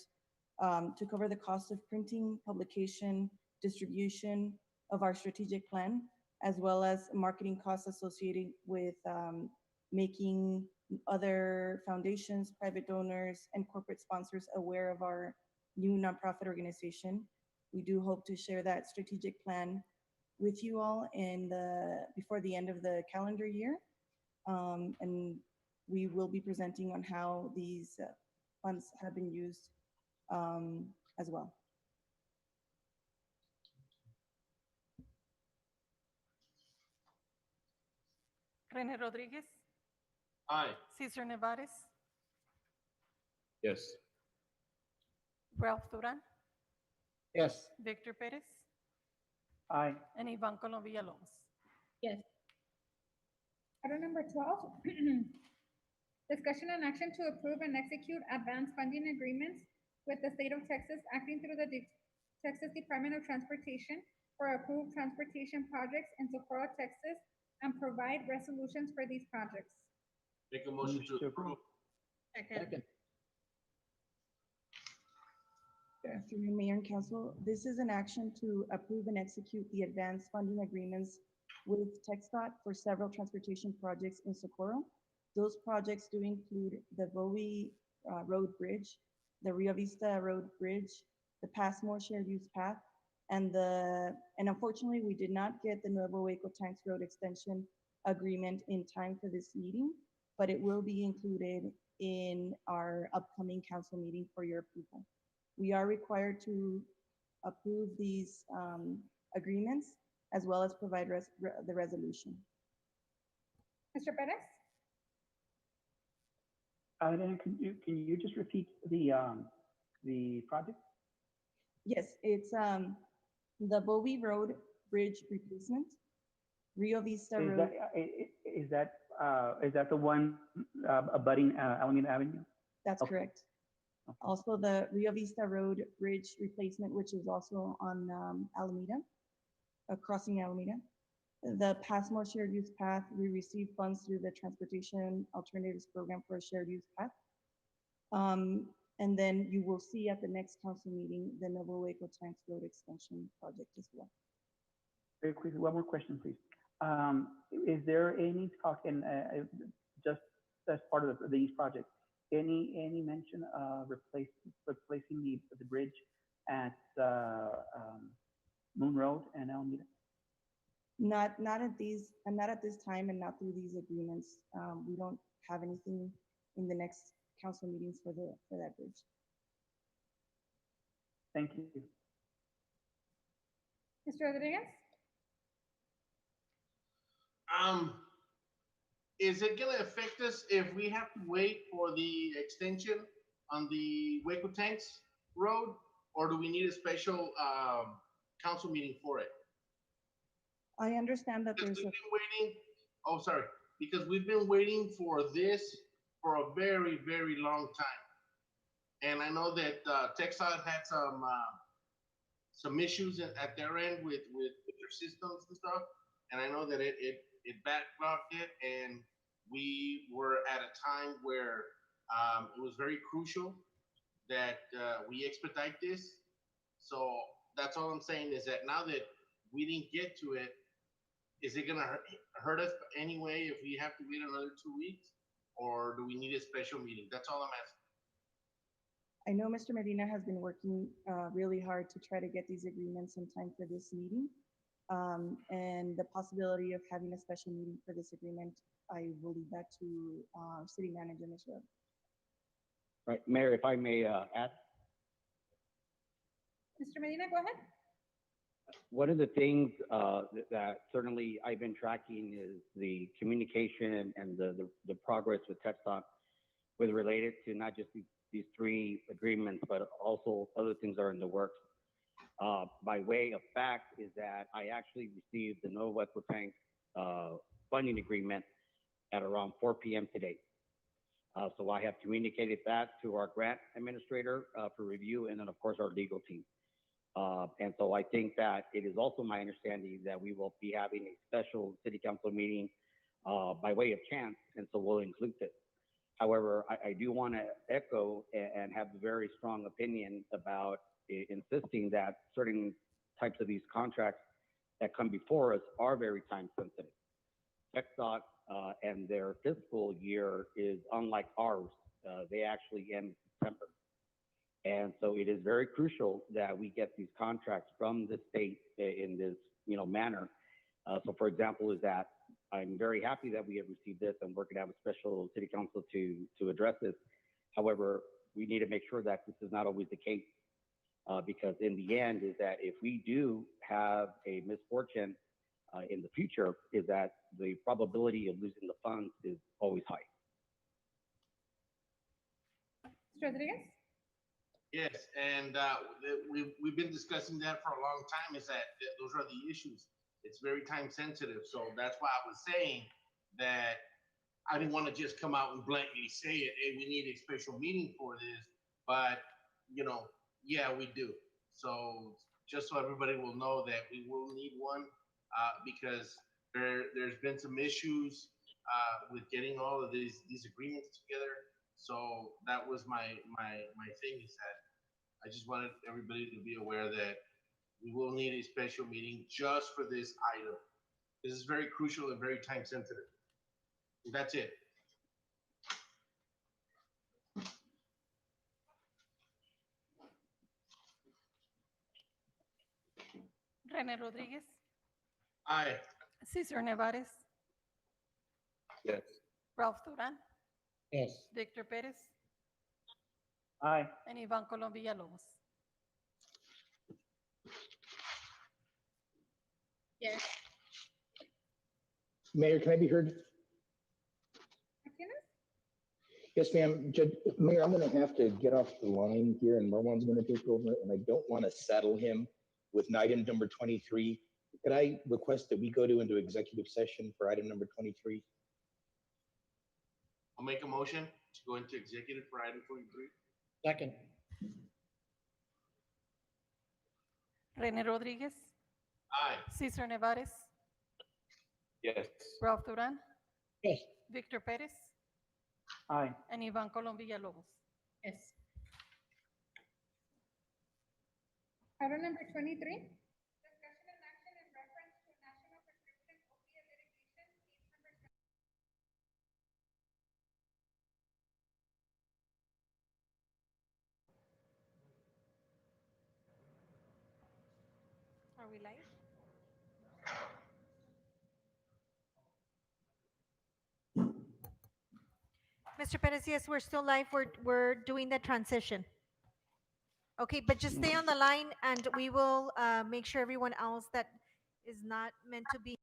to cover the cost of printing, publication, distribution of our strategic plan, as well as marketing costs associated with making other foundations, private donors, and corporate sponsors aware of our new nonprofit organization. We do hope to share that strategic plan with you all before the end of the calendar year. And we will be presenting on how these funds have been used as well. Rene Rodriguez, Aye. Cesar Nevares, Yes. Ralph Duran, Yes. Victor Perez, Aye. and Ivan Colom Villalobos. Yes. Item number 12, discussion and action to approve and execute advance funding agreements with the state of Texas acting through the Texas Department of Transportation for approved transportation projects in Socorro, Texas, and provide resolutions for these projects. Make a motion to approve. Second. Good afternoon, Mayor and Council. This is an action to approve and execute the advanced funding agreements with TxDOT for several transportation projects in Socorro. Those projects do include the Bowie Road Bridge, the Rio Vista Road Bridge, the Passmore Shared Use Path, and unfortunately, we did not get the Nuevo Hueco Tanks Road Extension agreement in time for this meeting, but it will be included in our upcoming council meeting for your approval. We are required to approve these agreements as well as provide the resolution. Mr. Perez? Then can you just repeat the project? Yes, it's the Bowie Road Bridge replacement, Rio Vista Road. Is that the one abutting Alameda Avenue? That's Okay. correct. Also, the Rio Vista Road Bridge replacement, which is also on Alameda, crossing Alameda. The Passmore Shared Use Path, we received funds through the Transportation Alternatives Program for a shared use path. And then you will see at the next council meeting, the Nuevo Hueco Tanks Road Extension project as well. Very quickly, one more question, please. Is there any talk in just as part of these projects, any mention of replacing the bridge at Moon Road and Alameda? Not at this time, and not through these agreements. We don't have anything in the next council meetings for that bridge. Thank you. Mr. Rodriguez? Is it gonna affect us if we have to wait for the extension on the Hueco Tanks Road? Or do we need a special council meeting for it? I understand that Because there's we've been waiting, oh, sorry, because we've been waiting for this for a very, very long time. And I know that TxDOT had some issues at their end with their systems and stuff. And I know that it backlogged it, and we were at a time where it was very crucial that we expedite this. So that's all I'm saying, is that now that we didn't get to it, is it gonna hurt us anyway if we have to wait another 2 weeks? Or do we need a special meeting? That's all I'm asking. I know Mr. Medina has been working really hard to try to get these agreements in time for this meeting. And the possibility of having a special meeting for this agreement, I will leave that to our city manager, Ms. Rhodes. Right, Mayor, if I may add, Mr. Medina, go ahead. one of the things that certainly I've been tracking is the communication and the progress with TxDOT with related to not just these three agreements, but also other things that are in the works. By way of fact is that I actually received the Nuevo Hueco Tank funding agreement at around 4 p.m. today. So I have communicated that to our grant administrator for review, and then of course our legal team. And so I think that it is also my understanding that we will be having a special city council meeting by way of chance, and so we'll include it. However, I do want to echo and have a very strong opinion about insisting that certain types of these contracts that come before us are very time sensitive. TxDOT and their fiscal year is unlike ours. They actually end in September. And so it is very crucial that we get these contracts from the state in this, manner. So for example, is that I'm very happy that we have received this and we're going to have a special city council to address this. However, we need to make sure that this is not always the case, because in the end is that if we do have a misfortune in the future, is that the probability of losing the funds is always high. Mr. Rodriguez? Yes, and we've been discussing that for a long time, is that those are the issues. It's very time sensitive, so that's why I was saying that I didn't want to just come out and blatantly say it, hey, we need a special meeting for this, but, you know, yeah, we do. So just so everybody will know that we will need one, because there's been some issues with getting all of these agreements together. So that was my thing, is that I just wanted everybody to be aware that we will need a special meeting just for this item. This is very crucial and very time sensitive. That's it. Rene Rodriguez, Aye. Cesar Nevares, Yes. Ralph Duran, Yes. Victor Perez, Aye. and Ivan Colom Villalobos. Yes. Mayor, can I be heard? Martinez? Yes, ma'am. Mayor, I'm going to have to get off the line here and Marwan's going to take over, and I don't want to saddle him with item number 23. Could I request that we go into executive session for item number 23? I'll make a motion to go into executive for item 23. Second. Rene Rodriguez, Aye. Cesar Nevares, Yes. Ralph Duran, Yes. Victor Perez, Aye. and Ivan Colom Villalobos. Yes. Item number 23, discussion and action in reference to national prescription opiate litigation, case number Are we live? Mr. Perez, yes, we're still live. We're doing the transition. Okay, but just stay on the line and we will make sure everyone else that is not meant to be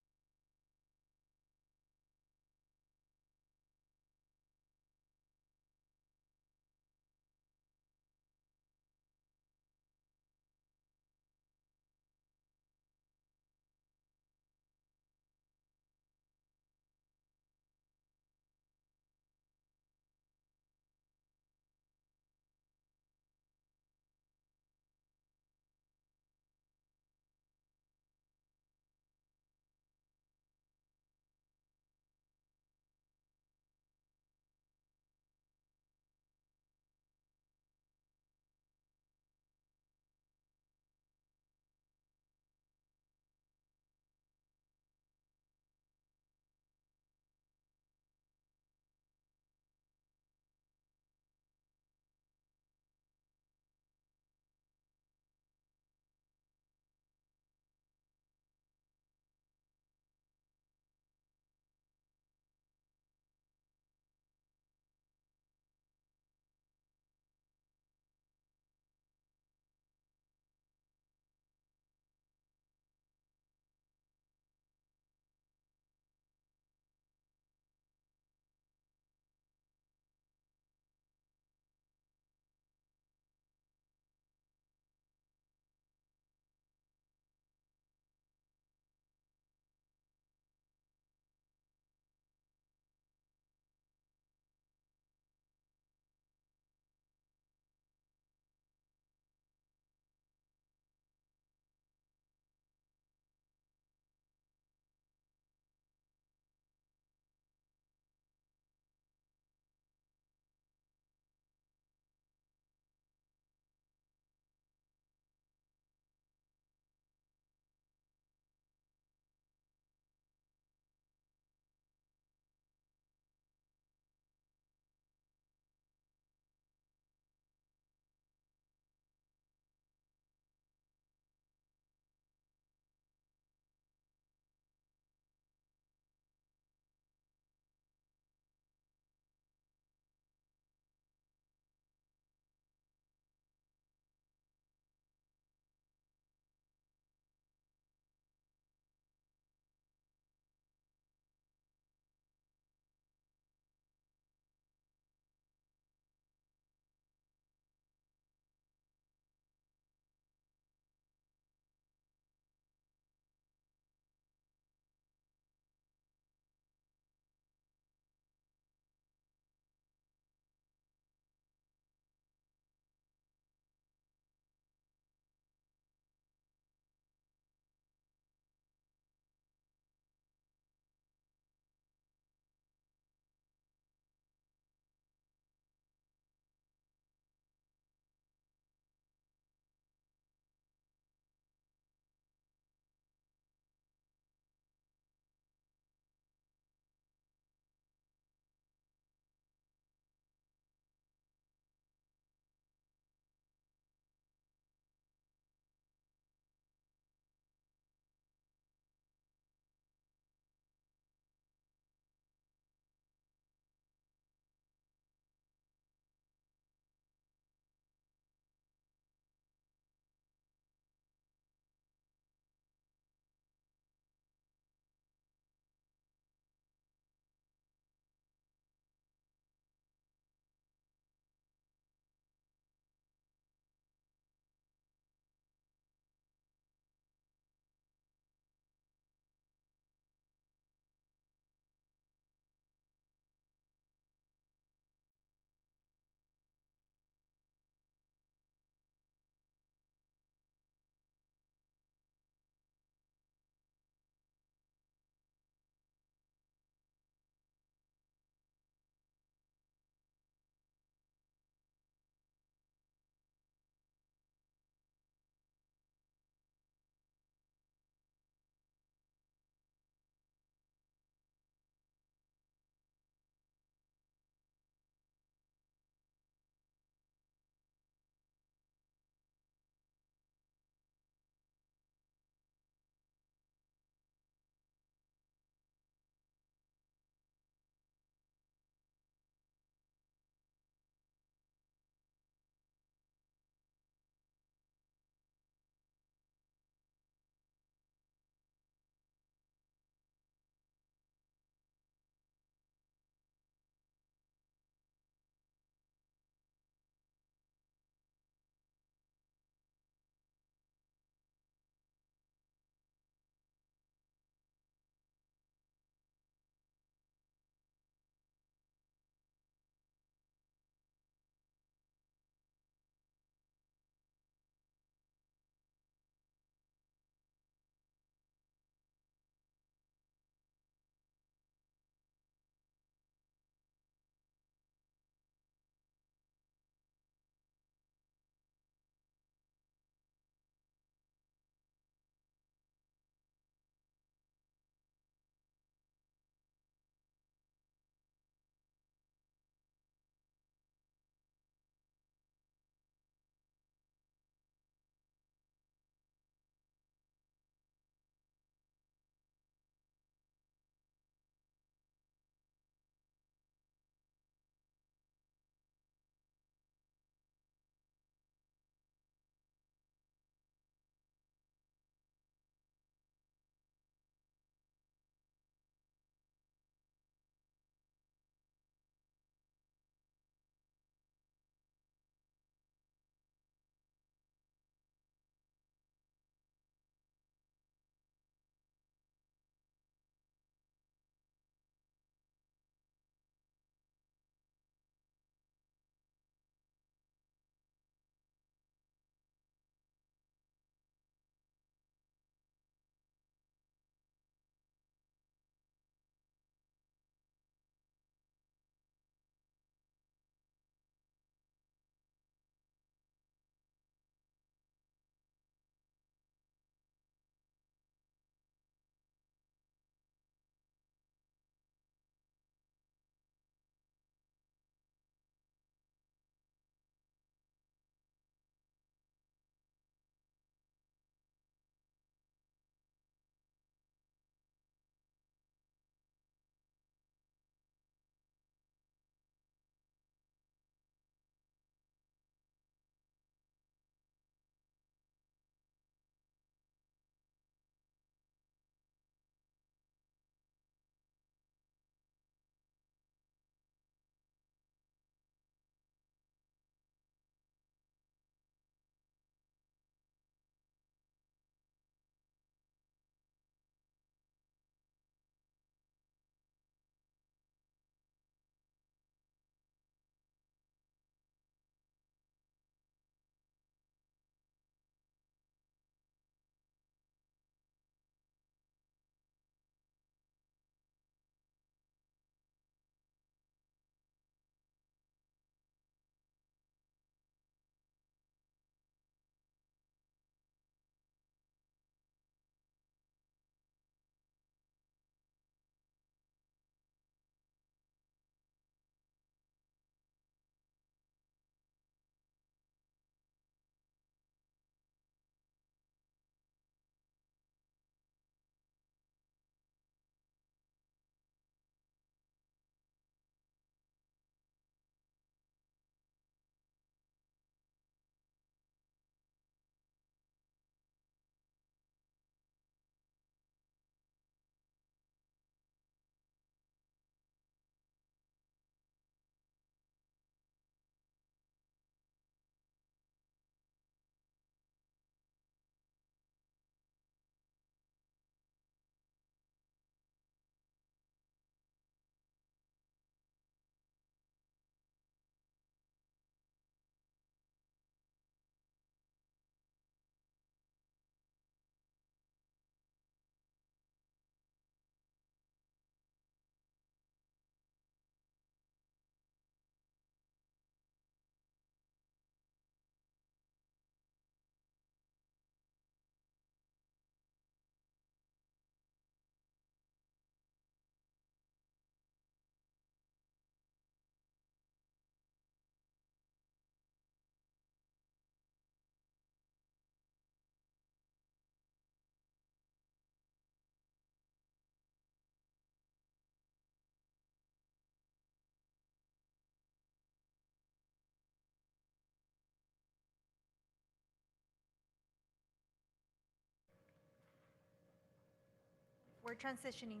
We're transitioning.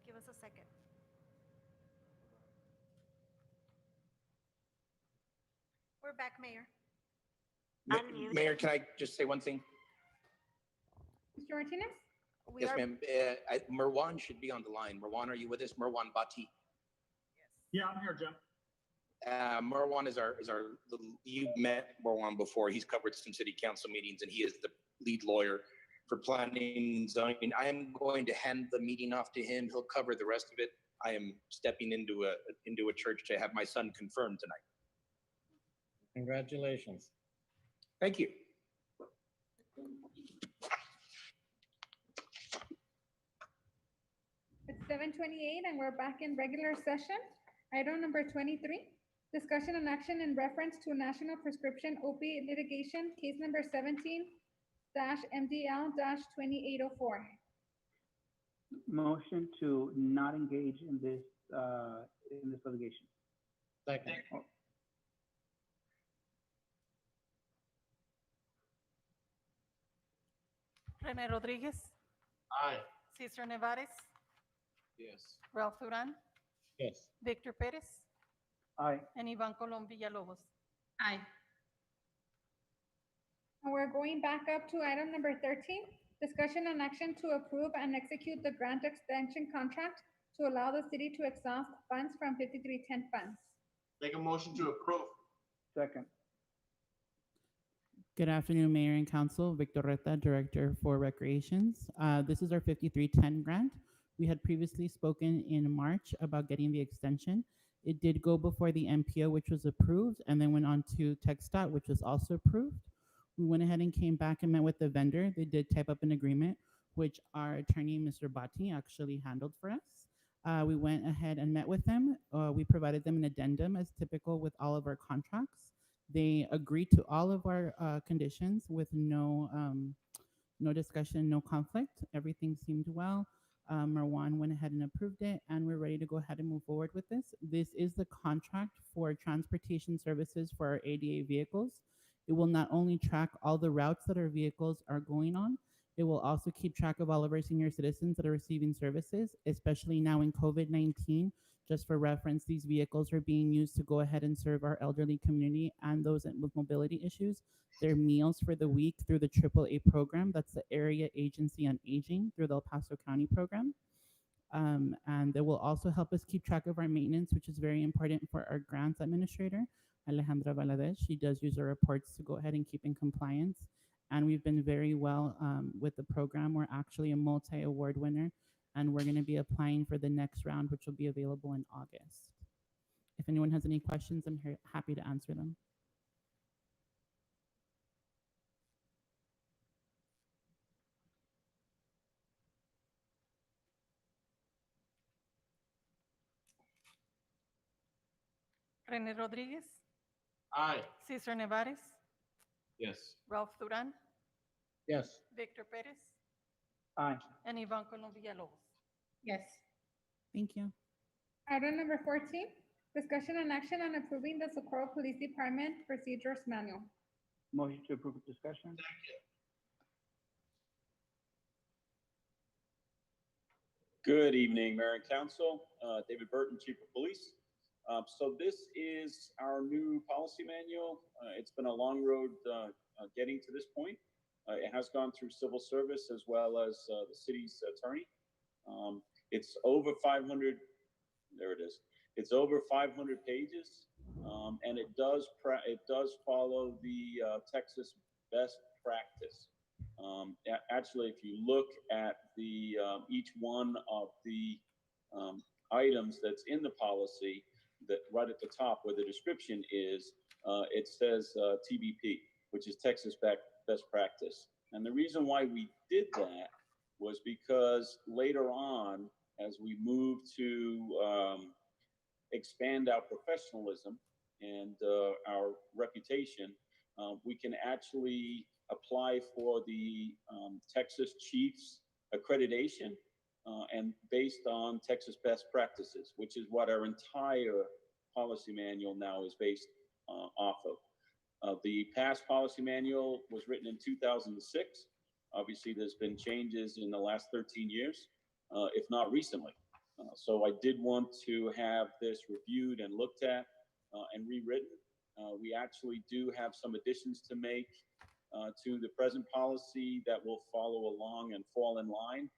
Give us a second. We're back, Mayor. Mayor, can I just say one thing? Mr. Martinez? Yes, ma'am. Marwan should be on the line. Marwan, are you with us? Marwan Bati. Yeah, I'm here, Jim. Marwan is you met Marwan before. He's covered some city council meetings and he is the lead lawyer for planning and zoning. I am going to hand the meeting off to him. He'll cover the rest of it. I am stepping into a church to have my son confirmed tonight. Congratulations. Thank you. It's 7:28 and we're back in regular session. Item number 23, discussion and action in reference to national prescription opiate litigation, case number 17-MDL-2804. Motion to not engage in this litigation. Second. Rene Rodriguez, Aye. Cesar Nevares, Yes. Ralph Duran, Yes. Victor Perez, Aye. and Ivan Colom Villalobos. Aye. And we're going back up to item number 13, discussion and action to approve and execute the grant extension contract to allow the city to exhaust funds from 5310 funds. Make a motion to approve. Second. Good afternoon, Mayor and Council. Victor Reta, Director for Recreations. This is our 5310 grant. We had previously spoken in March about getting the extension. It did go before the MPO, which was approved, and then went on to TxDOT, which was also approved. We went ahead and came back and met with the vendor. They did type up an agreement, which our attorney, Mr. Bhatti, actually handled for us. We went ahead and met with them. We provided them an addendum as typical with all of our contracts. They agreed to all of our conditions with no discussion, no conflict. Everything seemed well. Marwan went ahead and approved it, and we're ready to go ahead and move forward with this. This is the contract for transportation services for our ADA vehicles. It will not only track all the routes that our vehicles are going on, it will also keep track of all of our senior citizens that are receiving services, especially now in COVID-19. Just for reference, these vehicles are being used to go ahead and serve our elderly community and those with mobility issues. Their meals for the week through the AAA program. That's the Area Agency on Aging through the El Paso County program. And they will also help us keep track of our maintenance, which is very important for our grants administrator, Alejandra Valadez. She does use our reports to go ahead and keep in compliance. And we've been very well with the program. We're actually a multi-award winner, and we're going to be applying for the next round, which will be available in August. If anyone has any questions, I'm here, happy to answer them. Rene Rodriguez, Aye. Cesar Nevares, Yes. Ralph Duran, Yes. Victor Perez, Aye. and Ivan Colom Villalobos. Yes. Thank you. Item number 14, discussion and action on approving the Socorro Police Department Procedures Manual. Motion to approve with discussion. Good evening, Mayor and Council. David Burton, Chief of Police. So this is our new policy manual. It's been a long road getting to this point. It has gone through civil service as well as the city's attorney. It's over 500, there it is. It's over 500 pages, and it does follow the Texas best practice. Actually, if you look at the each one of the items that's in the policy, that right at the top where the description is, it says TBP, which is Texas best practice. And the reason why we did that was because later on, as we move to expand our professionalism and our reputation, we can actually apply for the Texas Chiefs accreditation and based on Texas best practices, which is what our entire policy manual now is based off of. The past policy manual was written in 2006. Obviously, there's been changes in the last 13 years. if not recently. So I did want to have this reviewed and looked at and rewritten. We actually do have some additions to make to the present policy that will follow along and fall in line,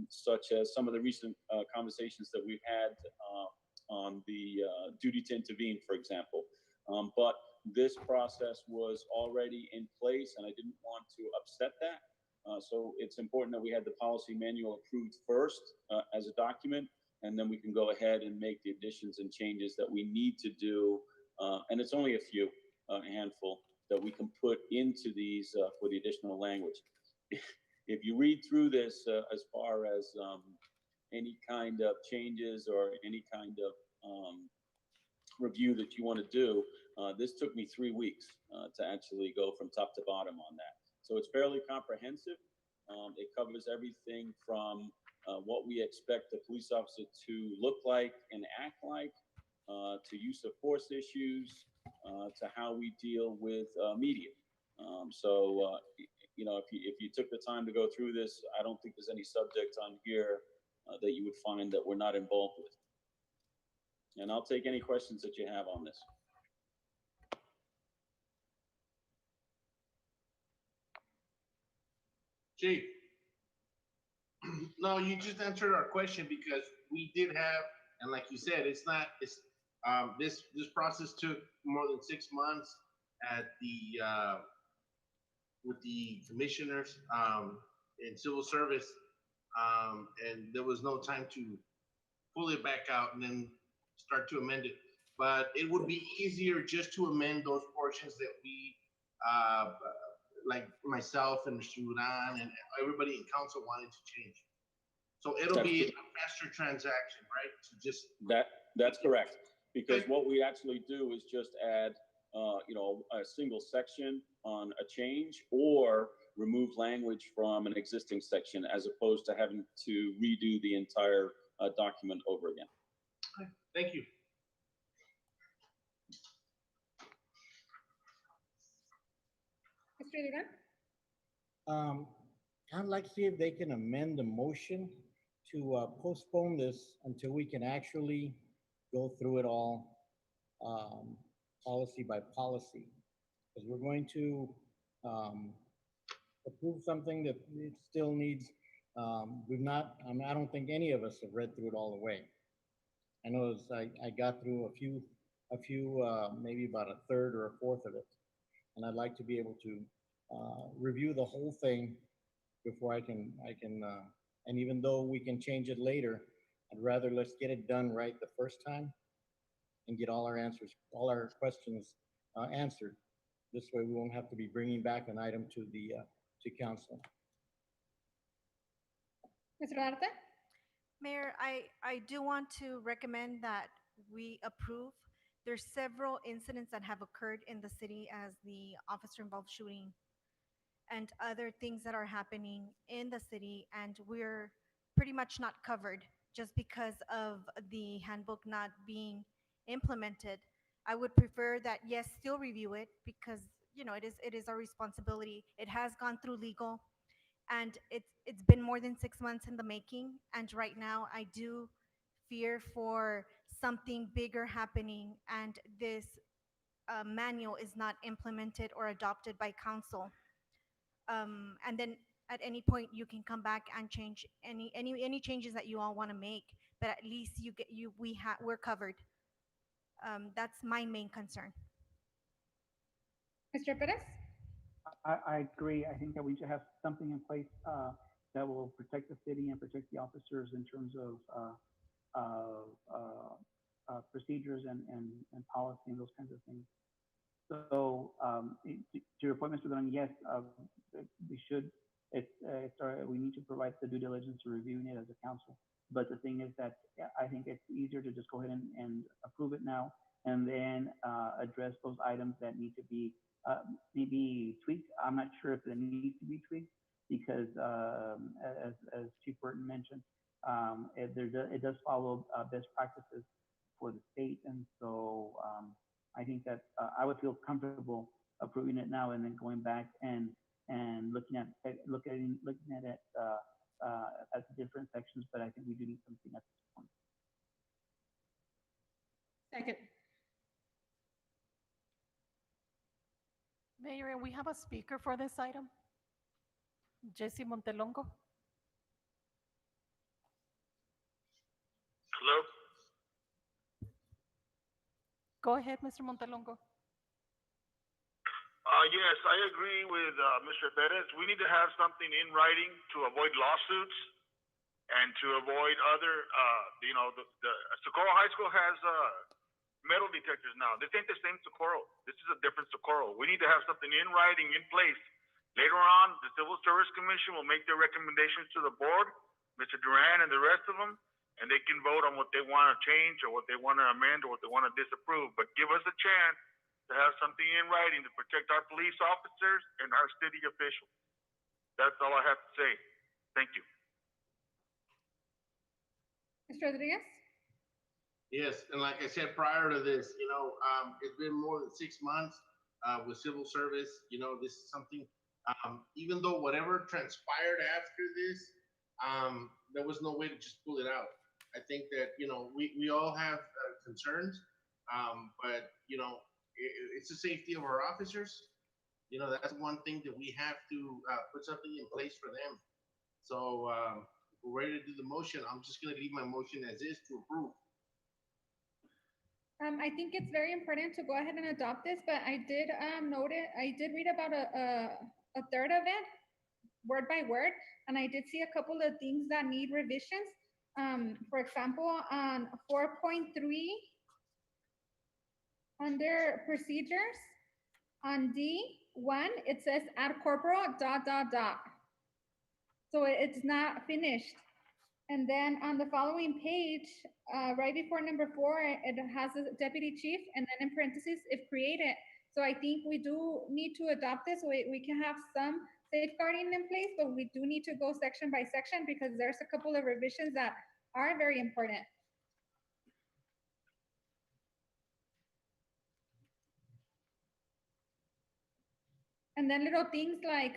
such as some of the recent conversations that we've had on the duty to intervene, for example. But this process was already in place, and I didn't want to upset that. So it's important that we had the policy manual approved first as a document, and then we can go ahead and make the additions and changes that we need to do. And it's only a few, a handful, that we can put into these for the additional language. If you read through this as far as any kind of changes or any kind of review that you want to do, this took me 3 weeks to actually go from top to bottom on that. So it's fairly comprehensive. It covers everything from what we expect the police officer to look like and act like, to use of force issues, to how we deal with media. So, you know, if you took the time to go through this, I don't think there's any subject on here that you would find that we're not involved with. And I'll take any questions that you have on this. Chief, no, you just answered our question because we did have, and like you said, it's this process took more than 6 months at the with the commissioners in civil service, and there was no time to pull it back out and then start to amend it. But it would be easier just to amend those portions that we like myself and Mr. Duran and everybody in council wanted to change. So it'll be a faster transaction, right? To just that's correct. Because what we actually do is just add, you know, a single section on a change or remove language from an existing section as opposed to having to redo the entire document over again. Okay. Thank you. Mr. Duran? I'd like to see if they can amend the motion to postpone this until we can actually go through it all, policy by policy. Because we're going to approve something that it still needs, we've not, I don't think any of us have read through it all the way. I know I got through a few, maybe about a third or a fourth of it. And I'd like to be able to review the whole thing before I can, and even though we can change it later, I'd rather let's get it done right the first time and get all our answers, all our questions answered. This way we won't have to be bringing back an item to the, to council. Mr. Arte? Mayor, I do want to recommend that we approve. There's several incidents that have occurred in the city as the officer-involved shooting and other things that are happening in the city, and we're pretty much not covered just because of the handbook not being implemented. I would prefer that, yes, still review it because, you know, it is our responsibility. It has gone through legal, and it's been more than 6 months in the making, and right now I do fear for something bigger happening and this manual is not implemented or adopted by council. And then at any point you can come back and change any changes that you all want to make, but at least we're covered. That's my main concern. Mr. Perez? I agree. I think that we should have something in place that will protect the city and protect the officers in terms of procedures and policy and those kinds of things. So to your point, Mr. Duran, yes, we should. We need to provide the due diligence to reviewing it as a council. But the thing is that I think it's easier to just go ahead and approve it now and then address those items that need to be maybe tweaked. I'm not sure if they need to be tweaked because as Chief Burton mentioned, it does follow best practices for the state. And so I think that I would feel comfortable approving it now and then going back and looking at it at the different sections, but I think we do need something at this point. Second. Mayor, and we have a speaker for this item. Jesse Montelongo. Hello? Go ahead, Mr. Montelongo. Yes, I agree with Mr. Perez. We need to have something in writing to avoid lawsuits and to avoid other, the Socorro High School has metal detectors now. This ain't the same Socorro. This is a different Socorro. We need to have something in writing in place. Later on, the Civil Service Commission will make their recommendations to the board, Mr. Duran and the rest of them, and they can vote on what they want to change or what they want to amend or what they want to disapprove. But give us a chance to have something in writing to protect our police officers and our city officials. That's all I have to say. Thank you. Mr. Rodriguez? Yes, and like I said prior to this, it's been more than 6 months with civil service. This is something, even though whatever transpired after this, there was no way to just pull it out. I think that, we all have concerns, but, it's the safety of our officers. That's one thing that we have to put something in place for them. So if we're ready to do the motion, I'm just going to leave my motion as is to approve. I think it's very important to go ahead and adopt this, but I did I did read about a third of it, word by word, and I did see a couple of things that need revisions. For example, on 4.3, under procedures, on D1, it says add corporal ... So it's not finished. And then on the following page, right before number 4, it has a deputy chief, and then in parentheses, if created. So I think we do need to adopt this. We can have some safeguarding in place, but we do need to go section by section because there's a couple of revisions that are very important. And then little things like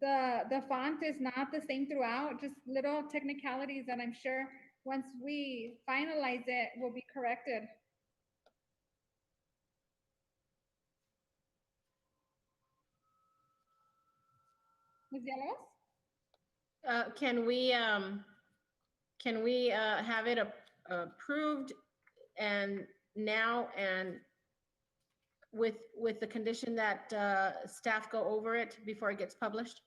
the font is not the same throughout, just little technicalities that I'm sure once we finalize it will be corrected. Ms. Villalobos? Can we have it approved and now and with the condition that staff go over it before it gets published?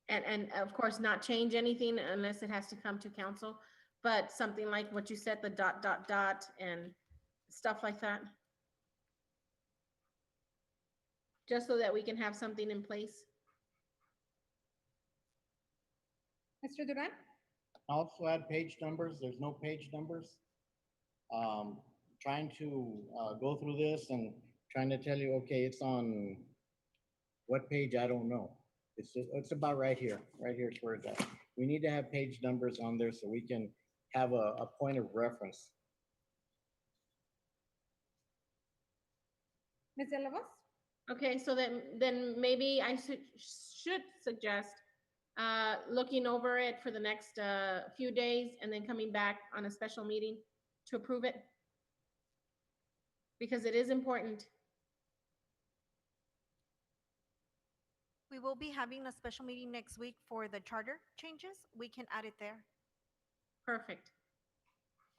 And of course, not change anything unless it has to come to council, but something like what you said, the ... and stuff like that. Just so that we can have something in place. Mr. Duran? Also add page numbers. There's no page numbers. Trying to go through this and trying to tell you, okay, it's on what page, I don't know. It's about right here. Right here is where it's at. We need to have page numbers on there so we can have a point of reference. Ms. Villalobos? Okay, so then maybe I should suggest looking over it for the next few days and then coming back on a special meeting to approve it. Because it is important. We will be having a special meeting next week for the charter changes. We can add it there. Perfect.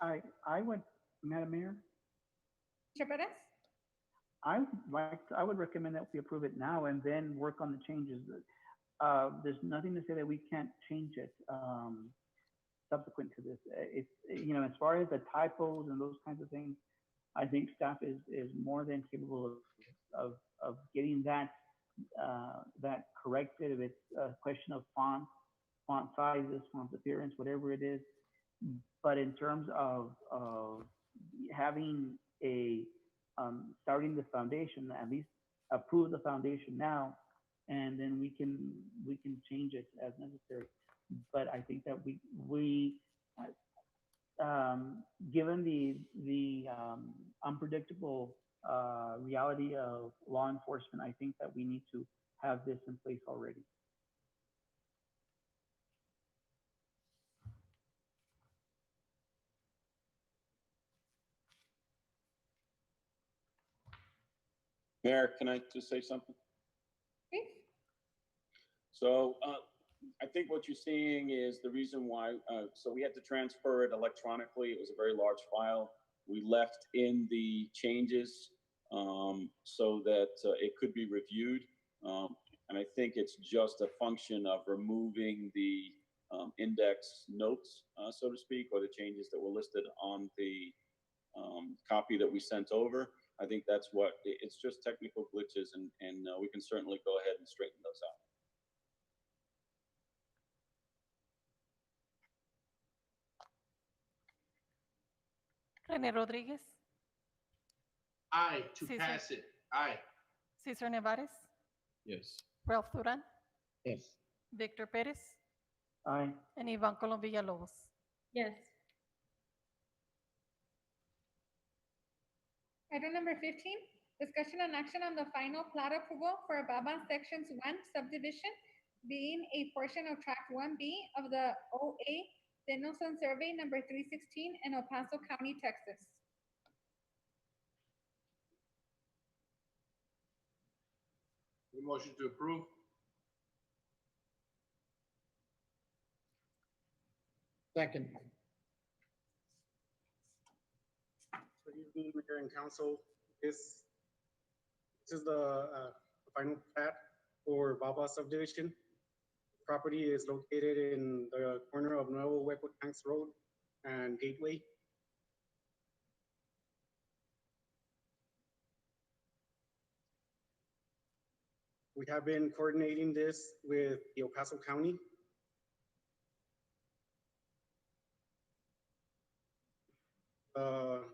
I would, Madam Mayor, Mr. Perez? I would recommend that we approve it now and then work on the changes. There's nothing to say that we can't change it subsequent to this. It's, as far as the typos and those kinds of things, I think staff is more than capable of getting that corrected. If it's a question of font sizes, font appearance, whatever it is. But in terms of having starting the foundation, at least approve the foundation now, and then we can change it as necessary. But I think that we given the unpredictable reality of law enforcement, I think that we need to have this in place already. Mayor, can I just say something? Please. So I think what you're seeing is the reason why, so we had to transfer it electronically. It was a very large file. We left in the changes so that it could be reviewed. And I think it's just a function of removing the index notes, so to speak, or the changes that were listed on the copy that we sent over. I think that's what, it's just technical glitches, and we can certainly go ahead and straighten those out. Rene Rodriguez, Aye, to Cesar. pass it. Aye. Cesar Nevares, Yes. Ralph Duran, Yes. Victor Perez, Aye. and Ivan Colom Villalobos. Yes. Item number 15, discussion and action on the final plat approval for Baba Sections 1 subdivision, being a portion of Tract 1B of the OA Dennison Survey number 316 in El Paso County, Texas. Motion to approve. Second. Good evening, Mayor and Council. This is the final plat for Baba subdivision. Property is located in the corner of Nuevo Hueco Tanks Road and Gateway. We have been coordinating this with the El Paso County.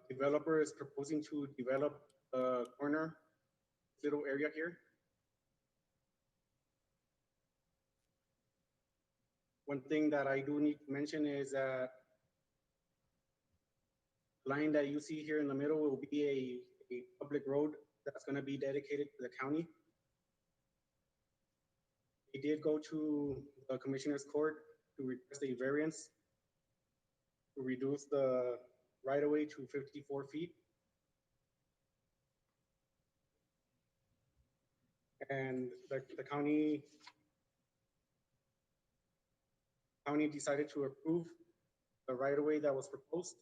Developer is proposing to develop a corner, little area here. One thing that I do need to mention is that the line that you see here in the middle will be a public road that's going to be dedicated to the county. We did go to the Commissioner's Court to request a variance to reduce the right-of-way to 54 feet. And the county decided to approve the right-of-way that was proposed.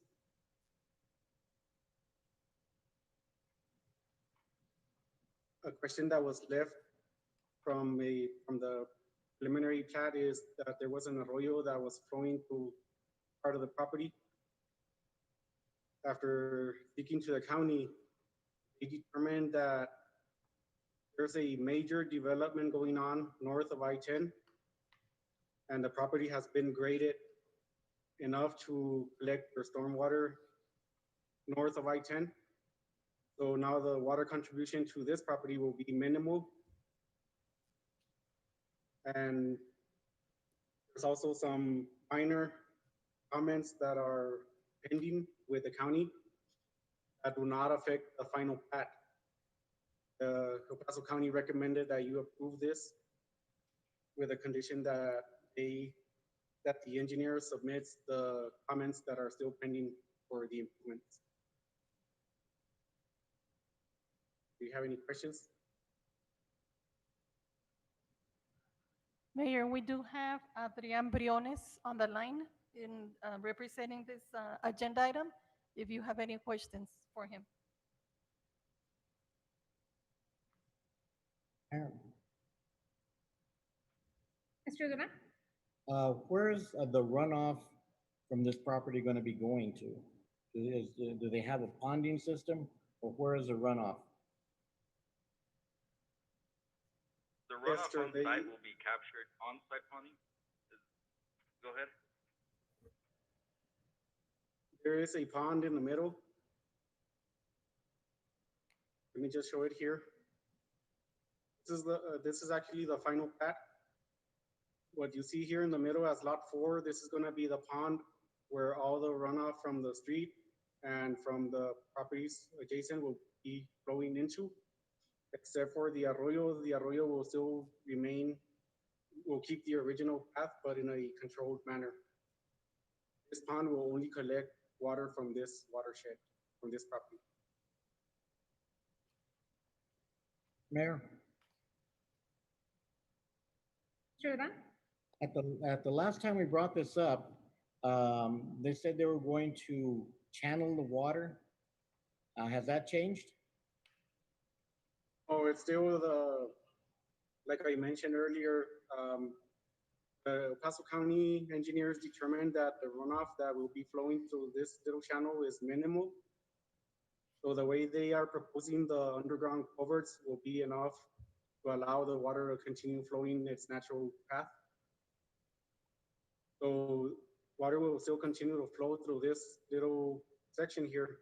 A question that was left from the preliminary plat is that there was an arroyo that was flowing through part of the property. After speaking to the county, they determined that there's a major development going on north of I-10, and the property has been graded enough to collect their stormwater north of I-10. So now the water contribution to this property will be minimal. And there's also some minor comments that are pending with the county that do not affect the final plat. The El Paso County recommended that you approve this with a condition that the engineer submits the comments that are still pending for the improvements. Do you have any questions? Mayor, we do have Adrian Briones on the line in representing this agenda item, if you have any questions for him. Mr. Duran? Where's the runoff from this property going to be going to? Do they have a ponding system, or where is the runoff? The runoff on site will be captured on site ponding. Go ahead. There is a pond in the middle. Let me just show it here. This is actually the final plat. What you see here in the middle as lot 4, this is going to be the pond where all the runoff from the street and from the properties adjacent will be flowing into. Except for the arroyo will still remain, will keep the original path, but in a controlled manner. This pond will only collect water from this watershed, from this property. Mayor, Jordan? at the last time we brought this up, they said they were going to channel the water. Has that changed? Oh, it's still like I mentioned earlier, the El Paso County engineers determined that the runoff that will be flowing through this little channel is minimal. So the way they are proposing the underground culverts will be enough to allow the water to continue flowing its natural path. So water will still continue to flow through this little section here,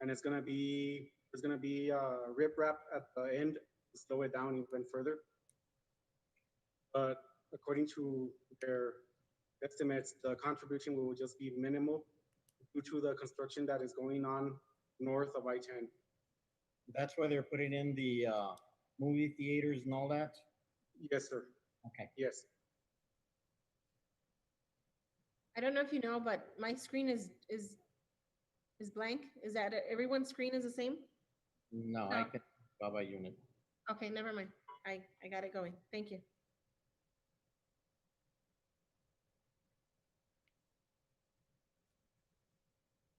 and it's gonna be riprap at the end to slow it down even further. But according to their estimates, the contribution will just be minimal due to the construction that is going on north of I-10. That's why they're putting in the movie theaters and all that? Yes, sir. Okay. Yes. I don't know if you know, but my screen is blank. Is that everyone's screen is the same? No, I can Baba unit. Okay, never mind. I got it going. Thank you.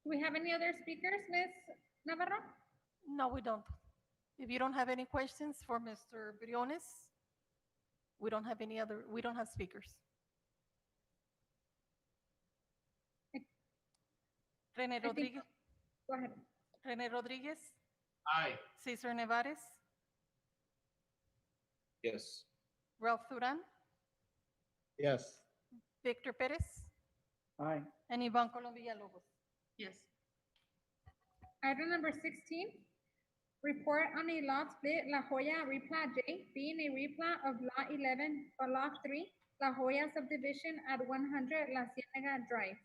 Do we have any other speakers, Ms. Navarro? No, we don't. If you don't have any questions for Mr. Briones, we don't have speakers. Rene Rodriguez. Go ahead. Rene Rodriguez. Aye. Cesar Nevares. Yes. Ralph Duran. Yes. Victor Perez. Aye. And Ivan Colom Villalobos. Yes. Item number 16, report on a lot split La Jolla replat J, being a replat of lot 11, block 3, La Jolla subdivision at 100 La Cienega Drive.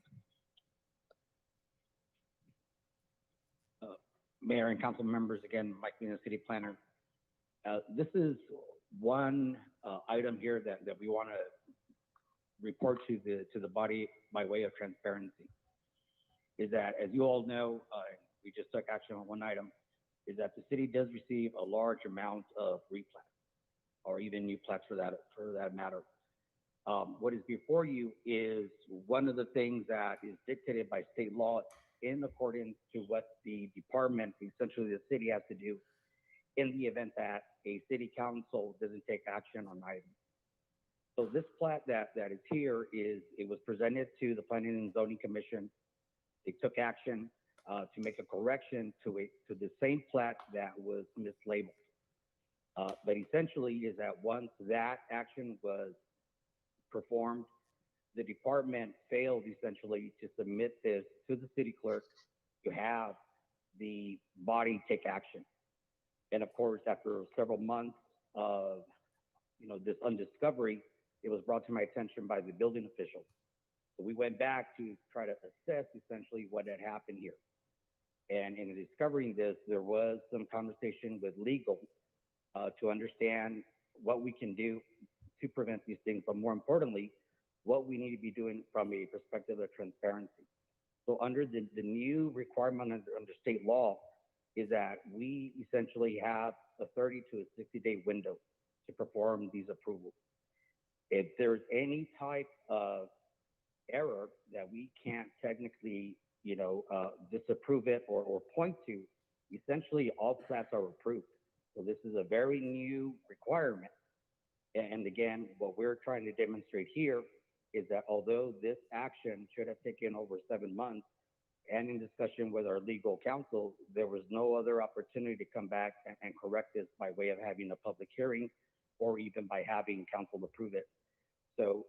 Mayor and council members, again, Mike Lena, city planner. This is one item here that we want to report to the body by way of transparency. Is that, as you all know, we just took action on one item, is that the city does receive a large amount of replats, or even new plats for that matter. What is before you is one of the things that is dictated by state law in accordance to what the department, essentially the city, has to do in the event that a city council doesn't take action on items. So this plat that is here it was presented to the Planning and Zoning Commission. They took action to make a correction to the same plat that was mislabeled. But essentially is that once that action was performed, the department failed essentially to submit this to the city clerk to have the body take action. And of course, after several months of this undiscovery, it was brought to my attention by the building official. So we went back to try to assess essentially what had happened here. And in discovering this, there was some conversation with legal to understand what we can do to prevent these things, but more importantly, what we need to be doing from a perspective of transparency. So under the new requirement under state law is that we essentially have a 30 to a 60-day window to perform these approvals. If there's any type of error that we can't technically, disapprove it or point to, essentially all plats are approved. So this is a very new requirement. And again, what we're trying to demonstrate here is that although this action should have taken over 7 months, and in discussion with our legal counsel, there was no other opportunity to come back and correct this by way of having a public hearing or even by having council approve it. So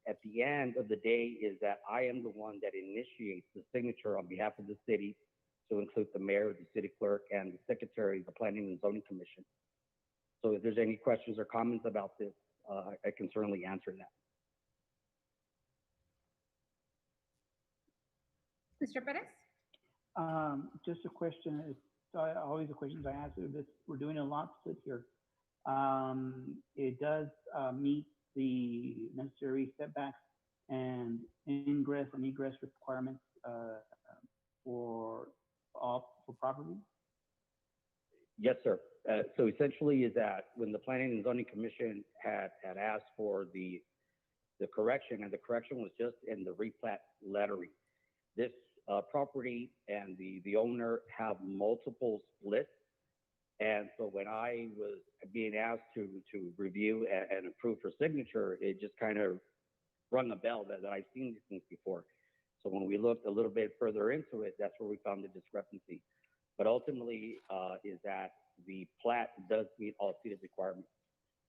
at the end of the day is that I am the one that initiates the signature on behalf of the city to include the mayor, the city clerk, and the secretary of the Planning and Zoning Commission. So if there's any questions or comments about this, I can certainly answer that. Mr. Perez? Just a question. always the questions I ask, this, we're doing a lot split here. It does meet the necessary setbacks and ingress and egress requirements for property. Yes, sir. So essentially is that when the Planning and Zoning Commission had asked for the correction, and the correction was just in the replat lettering. This property and the owner have multiple splits. And so when I was being asked to review and approve for signature, it just kind of rung a bell that I've seen these things before. So when we looked a little bit further into it, that's where we found the discrepancy. But ultimately is that the plat does meet all CEDA's requirements.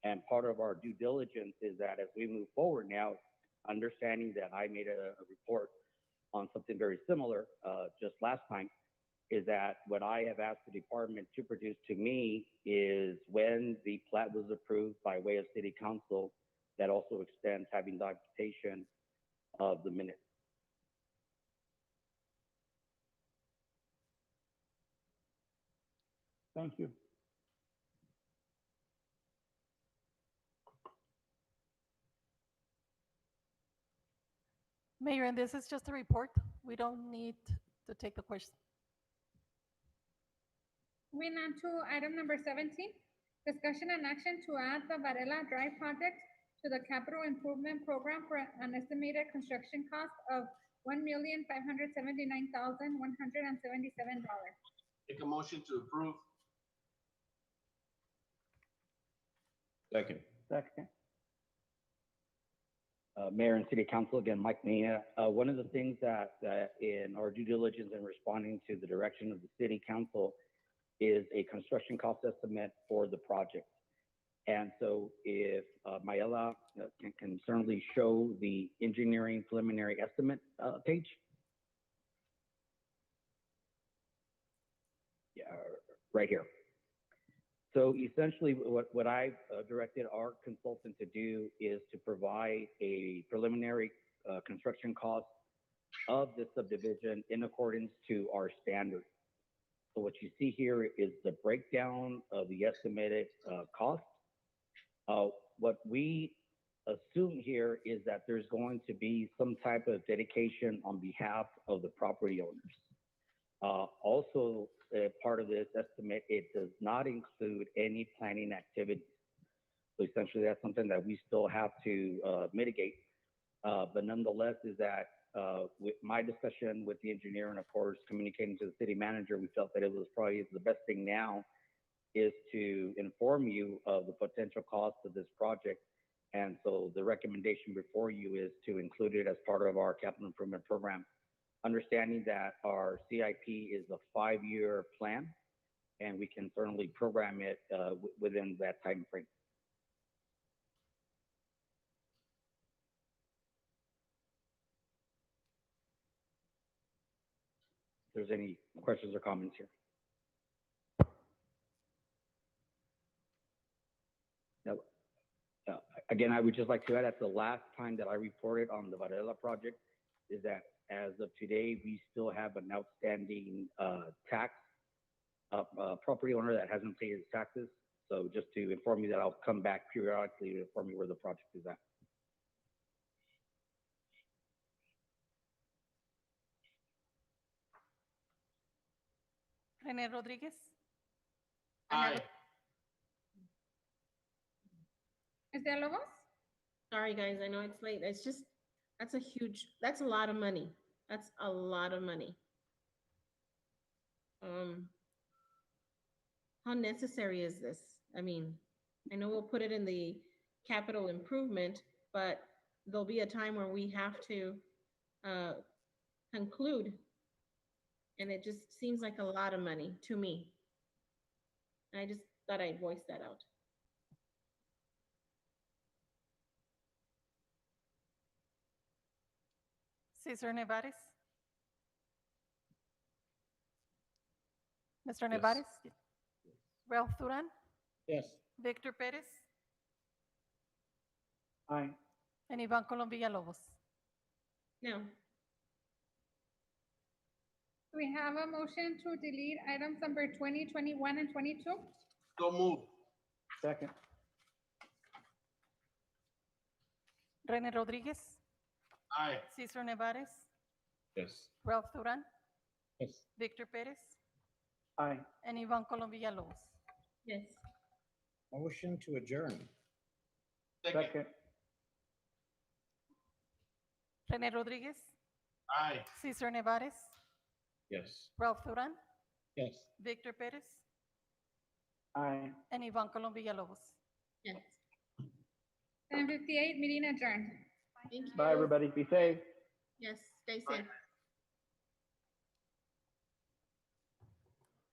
And part of our due diligence is that as we move forward now, understanding that I made a report on something very similar just last time, is that what I have asked the department to produce to me is when the plat was approved by way of city council, that also extends having documentation of the minutes. Thank you. Mayor, and this is just a report. We don't need to take the question. Moving on to item number 17, discussion and action to add the Varela Drive project to the capital improvement program for an estimated construction cost of $1,579,177. Make a motion to approve. Second. Second. Mayor and City Council, again, Mike Mena. One of the things that in our due diligence in responding to the direction of the City Council is a construction cost estimate for the project. And so if Mayela can certainly show the engineering preliminary estimate page. Yeah, right here. So essentially what I directed our consultant to do is to provide a preliminary construction cost of the subdivision in accordance to our standards. So what you see here is the breakdown of the estimated cost. What we assume here is that there's going to be some type of dedication on behalf of the property owners. Also, part of this estimate, it does not include any planning activities. So essentially, that's something that we still have to mitigate. But nonetheless, is that with my discussion with the engineer and of course communicating to the city manager, we felt that it was probably the best thing now is to inform you of the potential cost of this project. And so the recommendation before you is to include it as part of our capital improvement program, understanding that our CIP is a 5-year plan, and we can certainly program it within that time frame. If there's any questions or comments here. Now, again, I would just like to add that the last time that I reported on the Varela project is that as of today, we still have an outstanding tax property owner that hasn't paid his taxes. So just to inform you that I'll come back periodically to inform you where the project is at. Rene Rodriguez. Aye. Ms. Villalobos? Sorry, guys, I know it's late. It's just, that's a lot of money. That's a lot of money. How necessary is this? I mean, I know we'll put it in the capital improvement, but there'll be a time where we have to conclude. And it just seems like a lot of money to me. I just thought I'd voice that out. Cesar Nevares. Mr. Yes. Nevares? Ralph Duran? Yes. Victor Perez? Aye. And Ivan Colom Villalobos? No. Do we have a motion to delete items number 20, 21, and 22? So move. Second. Rene Rodriguez, Aye. Cesar Nevares, Yes. Ralph Duran, Yes. Victor Perez, Aye. and Ivan Colom Villalobos. Yes. Motion to adjourn. Second. Rene Rodriguez, Aye. Cesar Nevares, Yes. Ralph Duran, Yes. Victor Perez, Aye. and Ivan Colom Villalobos. Yes. 10:58, meeting adjourned. Thank you. Bye, everybody. Be safe. Yes, stay safe.